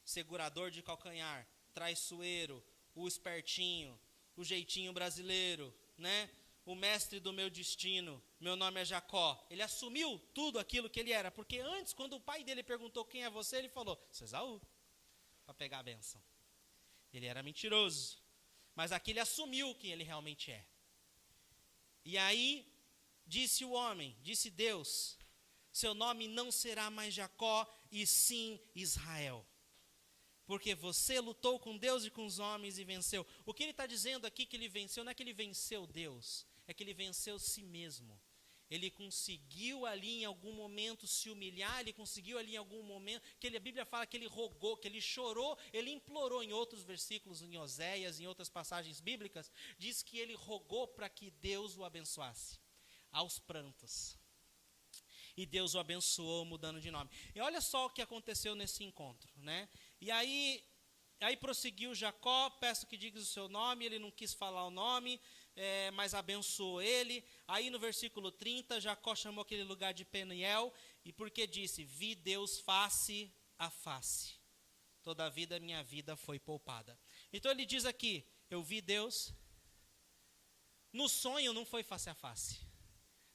Segurador de calcanhar, traiçoeiro, o espertinho, o jeitinho brasileiro, né? O mestre do meu destino, meu nome é Jacó. Ele assumiu tudo aquilo que ele era, porque antes, quando o pai dele perguntou quem é você, ele falou, sou Esaú, para pegar a bênção. Ele era mentiroso, mas aqui ele assumiu quem ele realmente é. E aí, disse o homem, disse Deus, seu nome não será mais Jacó, e sim Israel. Porque você lutou com Deus e com os homens e venceu. O que ele está dizendo aqui que ele venceu, não é que ele venceu Deus, é que ele venceu si mesmo. Ele conseguiu ali em algum momento se humilhar, ele conseguiu ali em algum momento, a Bíblia fala que ele rogou, que ele chorou, ele implorou em outros versículos, em Oséias, em outras passagens bíblicas, diz que ele rogou para que Deus o abençoasse, aos prantos. E Deus o abençoou mudando de nome. E olha só o que aconteceu nesse encontro, né? E aí prosseguiu Jacó, peço que digas o seu nome, ele não quis falar o nome, mas abençoou ele. Aí no versículo 30, Jacó chamou aquele lugar de Peniel, e porque disse, vi Deus face a face, toda a vida minha vida foi poupada. Então ele diz aqui, eu vi Deus, no sonho não foi face a face,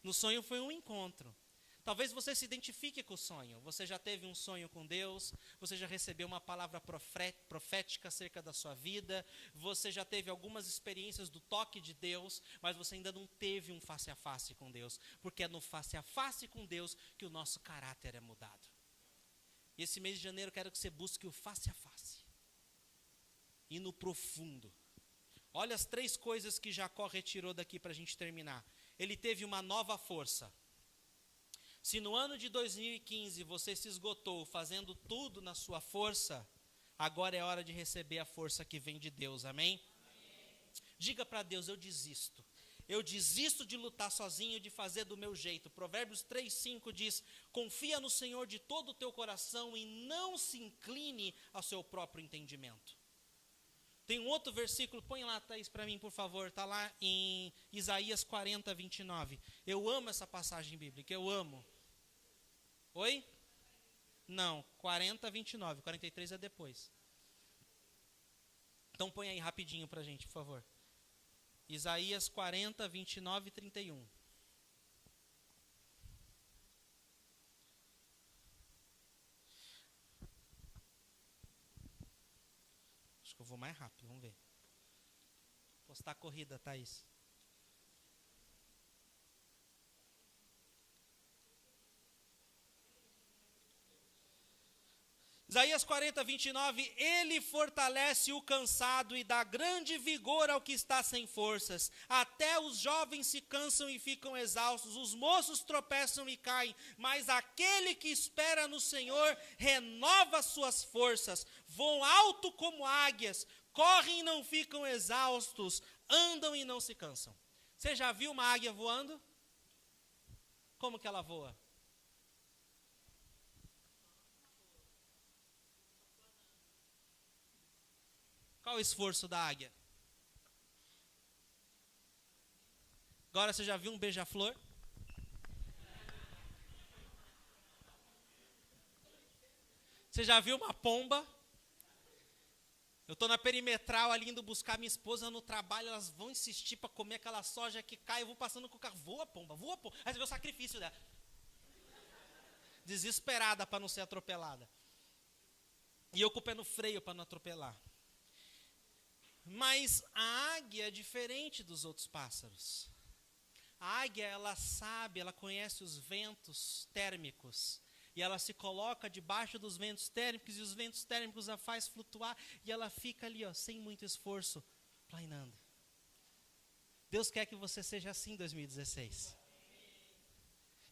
no sonho foi um encontro. Talvez você se identifique com o sonho. Você já teve um sonho com Deus, você já recebeu uma palavra profética acerca da sua vida, você já teve algumas experiências do toque de Deus, mas você ainda não teve um face a face com Deus, porque é no face a face com Deus que o nosso caráter é mudado. E esse mês de janeiro eu quero que você busque o face a face, e no profundo. Olha as 3 coisas que Jacó retirou daqui para a gente terminar. Ele teve uma nova força. Se no ano de 2015 você se esgotou fazendo tudo na sua força, agora é hora de receber a força que vem de Deus, amém? Diga para Deus, eu desisto. Eu desisto de lutar sozinho, de fazer do meu jeito. Provérbios 3:5 diz, confia no Senhor de todo o teu coração e não se incline ao seu próprio entendimento. Tem um outro versículo, põe lá, Thaís, para mim, por favor. Está lá em Isaías 40:29. Eu amo essa passagem bíblica, eu amo. Oi? Não, 40:29, 43 é depois. Então põe aí rapidinho para a gente, por favor. Isaías 40:29 e 31. Acho que eu vou mais rápido, vamos ver. Postar a corrida, Thaís. Isaías 40:29, ele fortalece o cansado e dá grande vigor ao que está sem forças. Até os jovens se cansam e ficam exaustos, os moços tropeçam e caem, mas aquele que espera no Senhor renova suas forças, voam alto como águias, correm e não ficam exaustos, andam e não se cansam. Você já viu uma águia voando? Como que ela voa? Qual o esforço da águia? Agora você já viu um beija-flor? Você já viu uma pomba? Eu estou na perimetral ali indo buscar minha esposa no trabalho, elas vão insistir para comer aquela soja que cai, eu vou passando com o carro, voa pomba. Aí você vê o sacrifício dela. Desesperada para não ser atropelada. E eu com o pé no freio para não atropelar. Mas a águia é diferente dos outros pássaros. A águia, ela sabe, ela conhece os ventos térmicos. E ela se coloca debaixo dos ventos térmicos, e os ventos térmicos a faz flutuar, e ela fica ali, sem muito esforço, planando. Deus quer que você seja assim em 2016.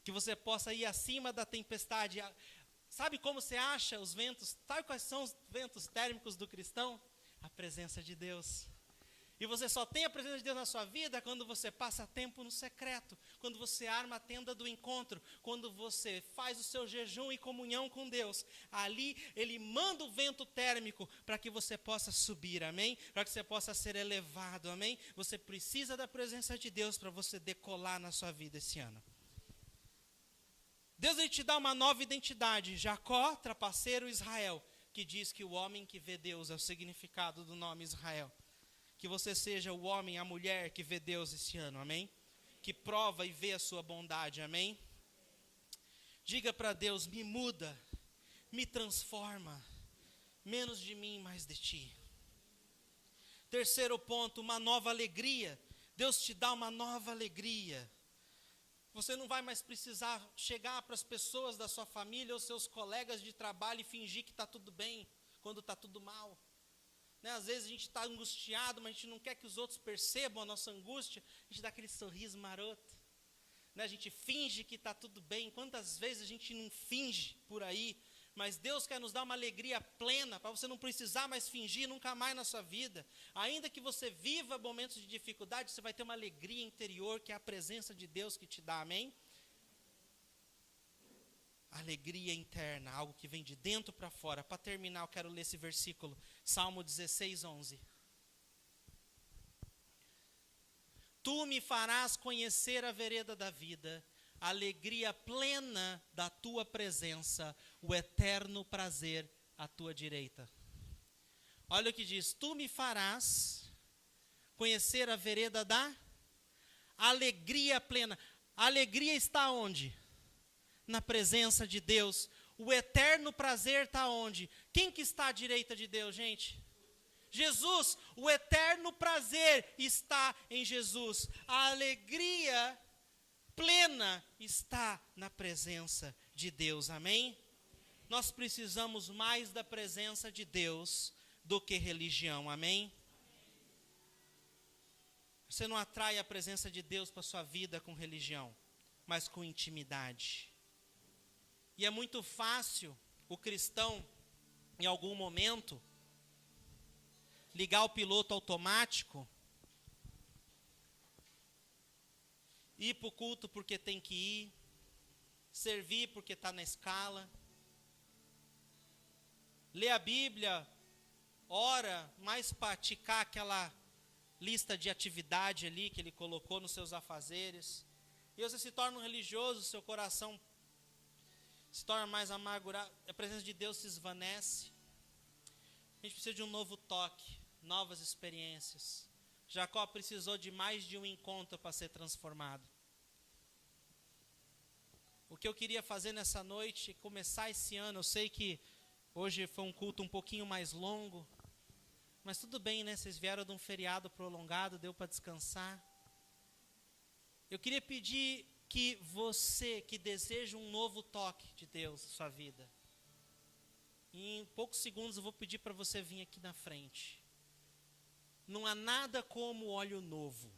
Que você possa ir acima da tempestade. Sabe como você acha os ventos? Sabe quais são os ventos térmicos do cristão? A presença de Deus. E você só tem a presença de Deus na sua vida quando você passa tempo no secreto, quando você arma a tenda do encontro, quando você faz o seu jejum e comunhão com Deus. Ali Ele manda o vento térmico para que você possa subir, amém? Para que você possa ser elevado, amém? Você precisa da presença de Deus para você decolar na sua vida esse ano. Deus, Ele te dá uma nova identidade. Jacó, trapaceiro, Israel, que diz que o homem que vê Deus é o significado do nome Israel. Que você seja o homem, a mulher que vê Deus esse ano, amém? Que prova e vê a sua bondade, amém? Diga para Deus, me muda, me transforma, menos de mim, mais de ti. Terceiro ponto, uma nova alegria. Deus te dá uma nova alegria. Você não vai mais precisar chegar para as pessoas da sua família ou seus colegas de trabalho e fingir que está tudo bem, quando está tudo mal. Às vezes a gente está angustiado, mas a gente não quer que os outros percebam a nossa angústia. A gente dá aquele sorriso maroto. A gente finge que está tudo bem. Quantas vezes a gente não finge por aí? Mas Deus quer nos dar uma alegria plena, para você não precisar mais fingir nunca mais na sua vida. Ainda que você viva momentos de dificuldade, você vai ter uma alegria interior, que é a presença de Deus que te dá, amém? Alegria interna, algo que vem de dentro para fora. Para terminar, eu quero ler esse versículo, Salmo 16, 11. Tu me farás conhecer a vereda da vida, a alegria plena da tua presença, o eterno prazer à tua direita. Olha o que diz, tu me farás conhecer a vereda da alegria plena. A alegria está onde? Na presença de Deus. O eterno prazer está onde? Quem que está à direita de Deus, gente? Jesus. O eterno prazer está em Jesus. A alegria plena está na presença de Deus, amém? Nós precisamos mais da presença de Deus do que religião, amém? Você não atrai a presença de Deus para a sua vida com religião, mas com intimidade. E é muito fácil o cristão, em algum momento, ligar o piloto automático, ir para o culto porque tem que ir, servir porque está na escala, ler a Bíblia, ora, mais para ticar aquela lista de atividade ali que ele colocou nos seus afazeres. E você se torna um religioso, seu coração se torna mais amargurado, a presença de Deus se esvanece. A gente precisa de um novo toque, novas experiências. Jacó precisou de mais de um encontro para ser transformado. O que eu queria fazer nessa noite, começar esse ano, eu sei que hoje foi um culto um pouquinho mais longo, mas tudo bem, né? Vocês vieram de um feriado prolongado, deu para descansar. Eu queria pedir que você que deseja um novo toque de Deus na sua vida, em poucos segundos eu vou pedir para você vir aqui na frente. Não há nada como óleo novo.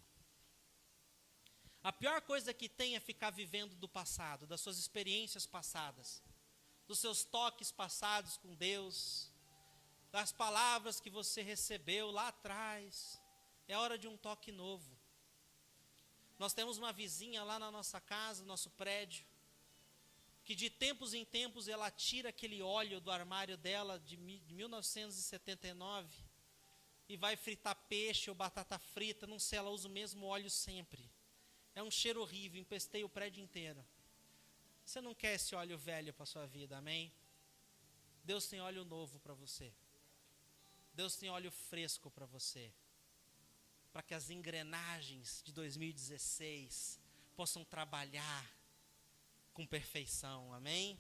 A pior coisa que tem é ficar vivendo do passado, das suas experiências passadas, dos seus toques passados com Deus, das palavras que você recebeu lá atrás. É hora de um toque novo. Nós temos uma vizinha lá na nossa casa, no nosso prédio, que de tempos em tempos ela tira aquele óleo do armário dela de 1979 e vai fritar peixe ou batata frita, não sei, ela usa o mesmo óleo sempre. É um cheiro horrível, empestei o prédio inteiro. Você não quer esse óleo velho para a sua vida, amém? Deus tem óleo novo para você. Deus tem óleo fresco para você. Para que as engrenagens de 2016 possam trabalhar com perfeição. Amém?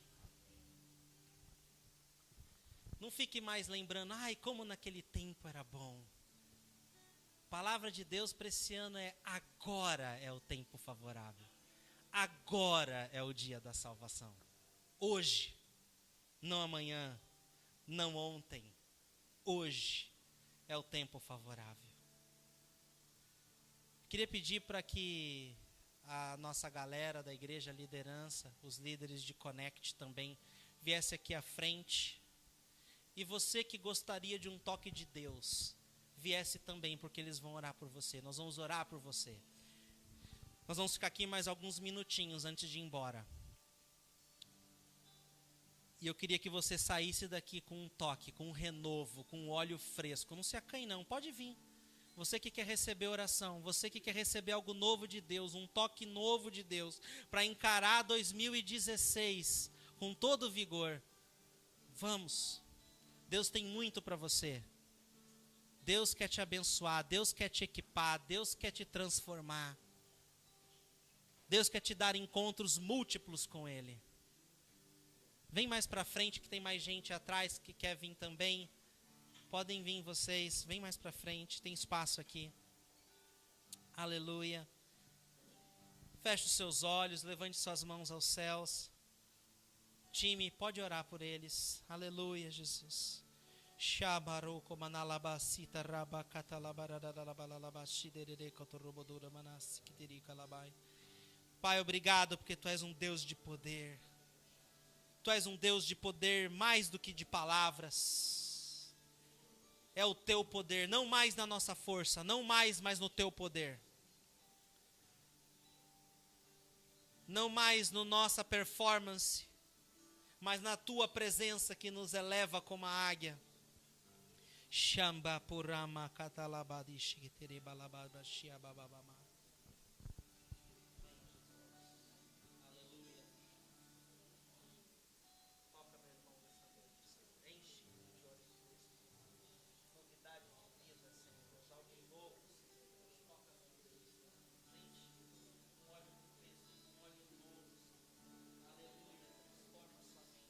Não fique mais lembrando, ai, como naquele tempo era bom. Palavra de Deus para esse ano é: agora é o tempo favorável. Agora é o dia da salvação. Hoje, não amanhã, não ontem. Hoje é o tempo favorável. Queria pedir para que a nossa galera da igreja, a liderança, os líderes de Connect também viesse aqui à frente. E você que gostaria de um toque de Deus, viesse também, porque eles vão orar por você. Nós vamos orar por você. Nós vamos ficar aqui mais alguns minutinhos antes de ir embora. E eu queria que você saísse daqui com um toque, com um renovo, com um óleo fresco. Não se acanhe não, pode vir. Você que quer receber oração, você que quer receber algo novo de Deus, um toque novo de Deus, para encarar 2016 com todo vigor. Vamos. Deus tem muito para você. Deus quer te abençoar, Deus quer te equipar, Deus quer te transformar. Deus quer te dar encontros múltiplos com Ele. Vem mais para frente que tem mais gente atrás que quer vir também. Podem vir vocês, vem mais para frente, tem espaço aqui. Aleluia. Feche os seus olhos, levante suas mãos aos céus. Time, pode orar por eles. Aleluia, Jesus. Pai, obrigado porque Tu és um Deus de poder. Tu és um Deus de poder mais do que de palavras. É o Teu poder, não mais na nossa força, não mais, mas no Teu poder. Não mais na nossa performance, mas na Tua presença que nos eleva como a águia. Shamba purama katalabadishi terebalabashia bababama. Aleluia. Toca, meu irmão, nessa noite. Enche de óleo fresco. Novidade de vida, Senhor. Algo novo, Senhor. Toca, meu Deus. Enche com óleo fresco, com óleo novo. Aleluia. Transforma a sua mente, Senhor.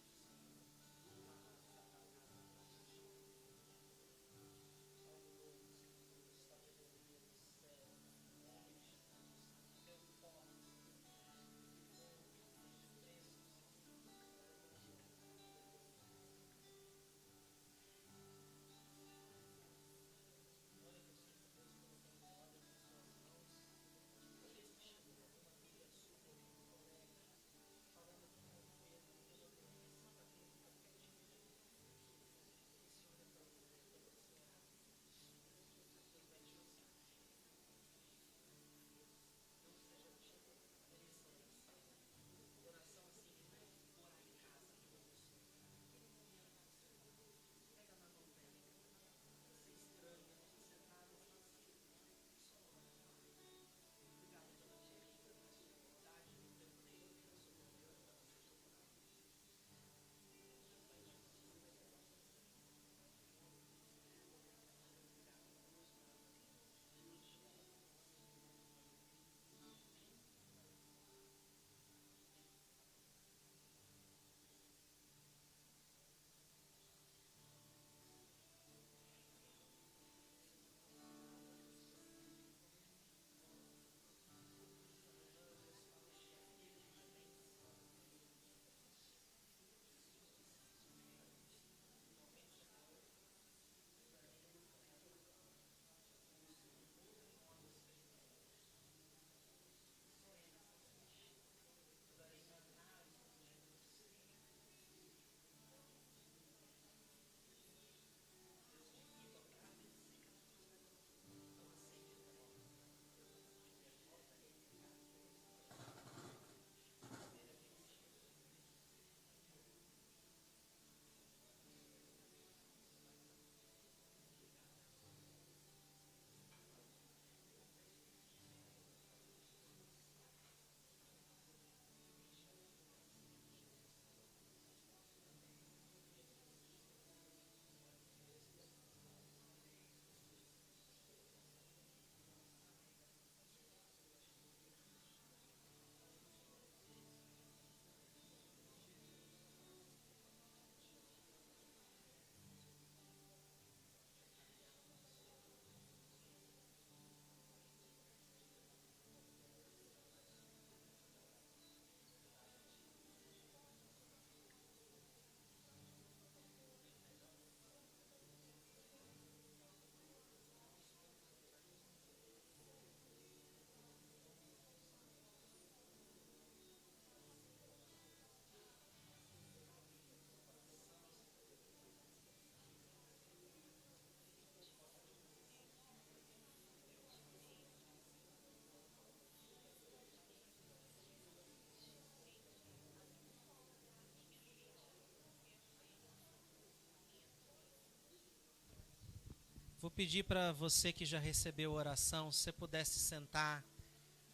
Vou pedir para você que já recebeu oração, se você pudesse sentar.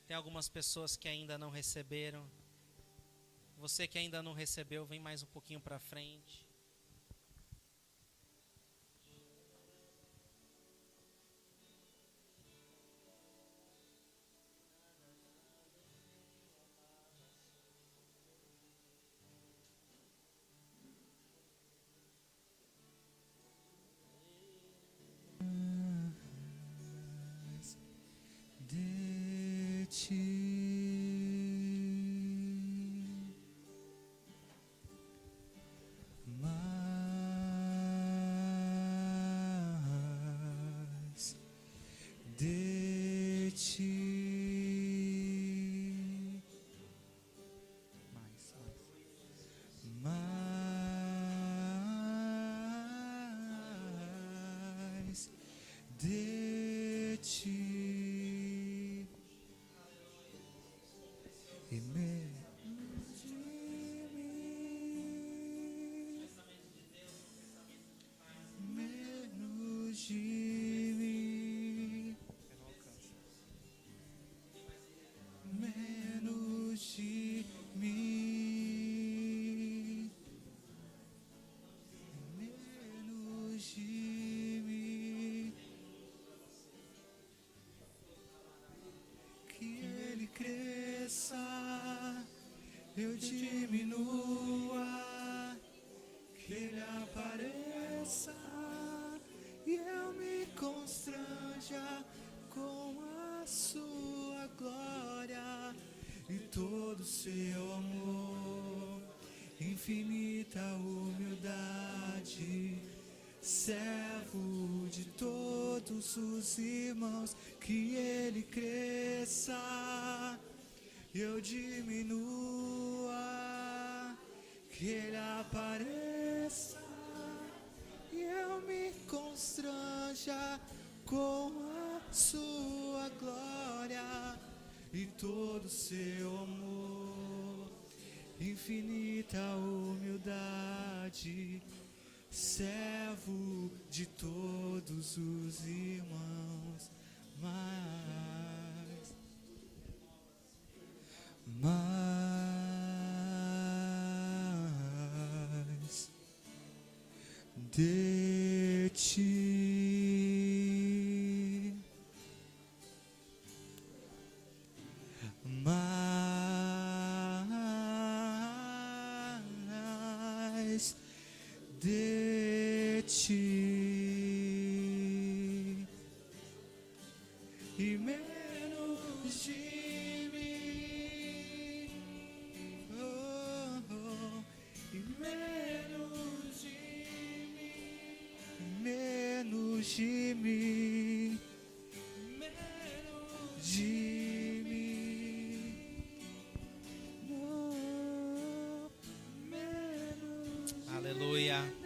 Tem algumas pessoas que ainda não receberam. Você que ainda não recebeu, vem mais um pouquinho para frente.
De ti, mais de ti, mais de ti. E menos de mim, menos de mim, menos de mim, menos de mim, que ele cresça, eu diminua, que ele apareça e eu me constranja com a sua glória e todo o seu amor, infinita humildade, servo de todos os irmãos, que ele cresça, eu diminua, que ele apareça e eu me constranja com a sua glória e todo o seu amor, infinita humildade, servo de todos os irmãos, mais de ti, mais de ti e menos de mim, oh, oh, e menos de mim, menos de mim, menos de mim, oh, menos
Aleluia.
de mim.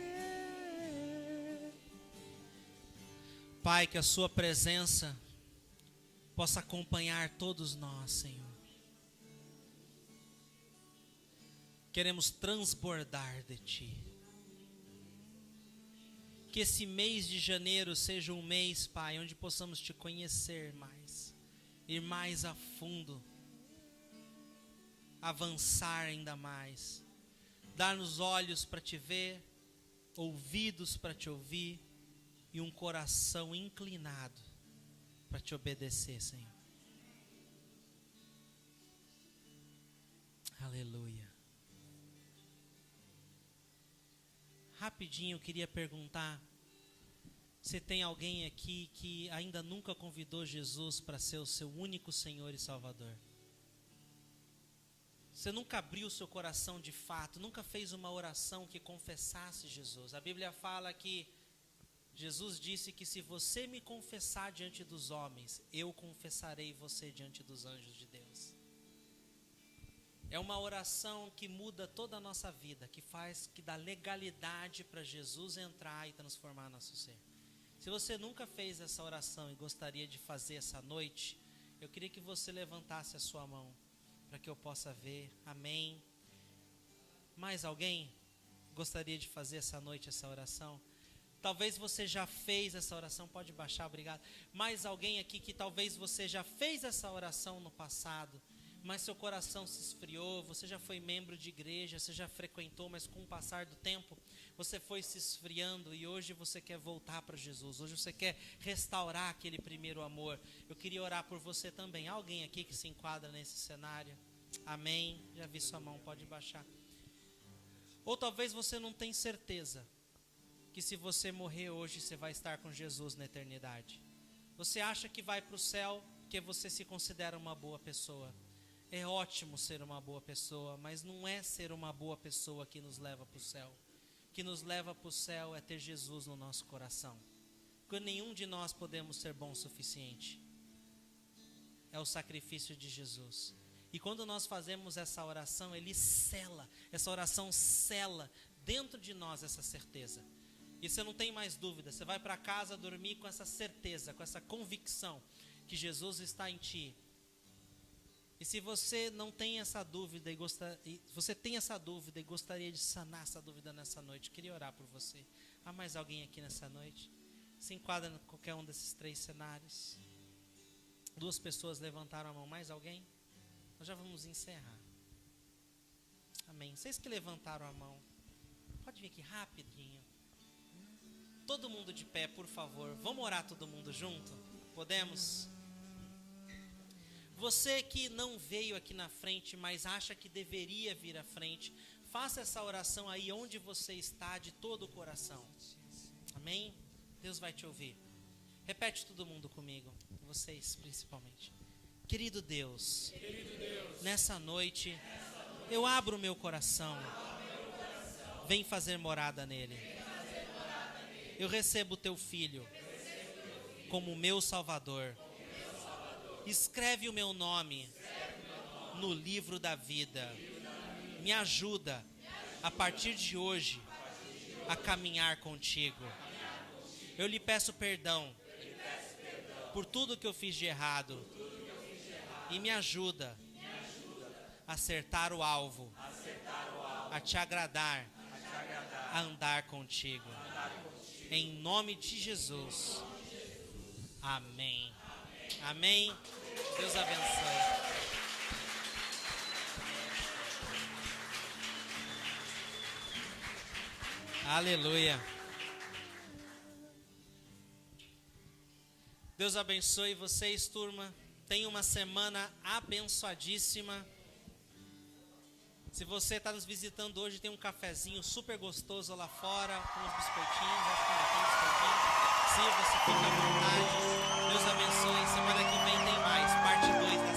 Pai, que a sua presença possa acompanhar todos nós, Senhor. Queremos transbordar de Ti. Que esse mês de janeiro seja um mês, Pai, onde possamos Te conhecer mais, ir mais a fundo, avançar ainda mais, dar-nos olhos para Te ver, ouvidos para Te ouvir e um coração inclinado para Te obedecer, Senhor. Aleluia. Rapidinho, eu queria perguntar se tem alguém aqui que ainda nunca convidou Jesus para ser o seu único Senhor e Salvador. Você nunca abriu o seu coração de fato, nunca fez uma oração que confessasse Jesus. A Bíblia fala que Jesus disse que se você me confessar diante dos homens, eu confessarei você diante dos anjos de Deus. É uma oração que muda toda a nossa vida, que dá legalidade para Jesus entrar e transformar nosso ser. Se você nunca fez essa oração e gostaria de fazer essa noite, eu queria que você levantasse a sua mão, para que eu possa ver. Amém. Mais alguém gostaria de fazer essa noite essa oração? Talvez você já fez essa oração, pode baixar, obrigado. Mais alguém aqui que talvez você já fez essa oração no passado, mas seu coração se esfriou, você já foi membro de igreja, você já frequentou, mas com o passar do tempo, você foi se esfriando e hoje você quer voltar para Jesus, hoje você quer restaurar aquele primeiro amor. Eu queria orar por você também. Há alguém aqui que se enquadra nesse cenário? Amém? Já vi sua mão, pode baixar. Ou talvez você não tenha certeza que se você morrer hoje, você vai estar com Jesus na eternidade. Você acha que vai para o céu porque você se considera uma boa pessoa. É ótimo ser uma boa pessoa, mas não é ser uma boa pessoa que nos leva para o céu. O que nos leva para o céu é ter Jesus no nosso coração. Porque nenhum de nós podemos ser bom o suficiente. É o sacrifício de Jesus. E quando nós fazemos essa oração, essa oração sela dentro de nós essa certeza. E você não tem mais dúvida, você vai para casa dormir com essa certeza, com essa convicção que Jesus está em ti. E se você não tem essa dúvida você tem essa dúvida e gostaria de sanar essa dúvida nessa noite, eu queria orar por você. Há mais alguém aqui nessa noite? Se enquadra em qualquer um desses 3 cenários. 2 pessoas levantaram a mão, mais alguém? Nós já vamos encerrar. Amém. Vocês que levantaram a mão, pode vir aqui rapidinho. Todo mundo de pé, por favor. Vamos orar todo mundo junto? Podemos? Você que não veio aqui na frente, mas acha que deveria vir à frente, faça essa oração aí onde você está, de todo o coração. Amém? Deus vai te ouvir. Repete todo mundo comigo, vocês principalmente. Querido Deus, nessa noite, eu abro o meu coração. Vem fazer morada nele. Eu recebo o teu filho como meu Salvador. Escreve o meu nome no livro da vida. Me ajuda a partir de hoje a caminhar contigo. Eu lhe peço perdão por tudo que eu fiz de errado e me ajuda a acertar o alvo, a te agradar, a andar contigo. Em nome de Jesus. Amém. Amém. Deus abençoe. Aleluia. Deus abençoe vocês, turma. Tenha uma semana abençoadíssima. Se você está nos visitando hoje, tem um cafezinho super gostoso lá fora, com uns biscoitinhos, acho que ainda tem biscoitinho. Sirva-se, fica à vontade. Deus abençoe. Semana que vem tem mais, parte 2 da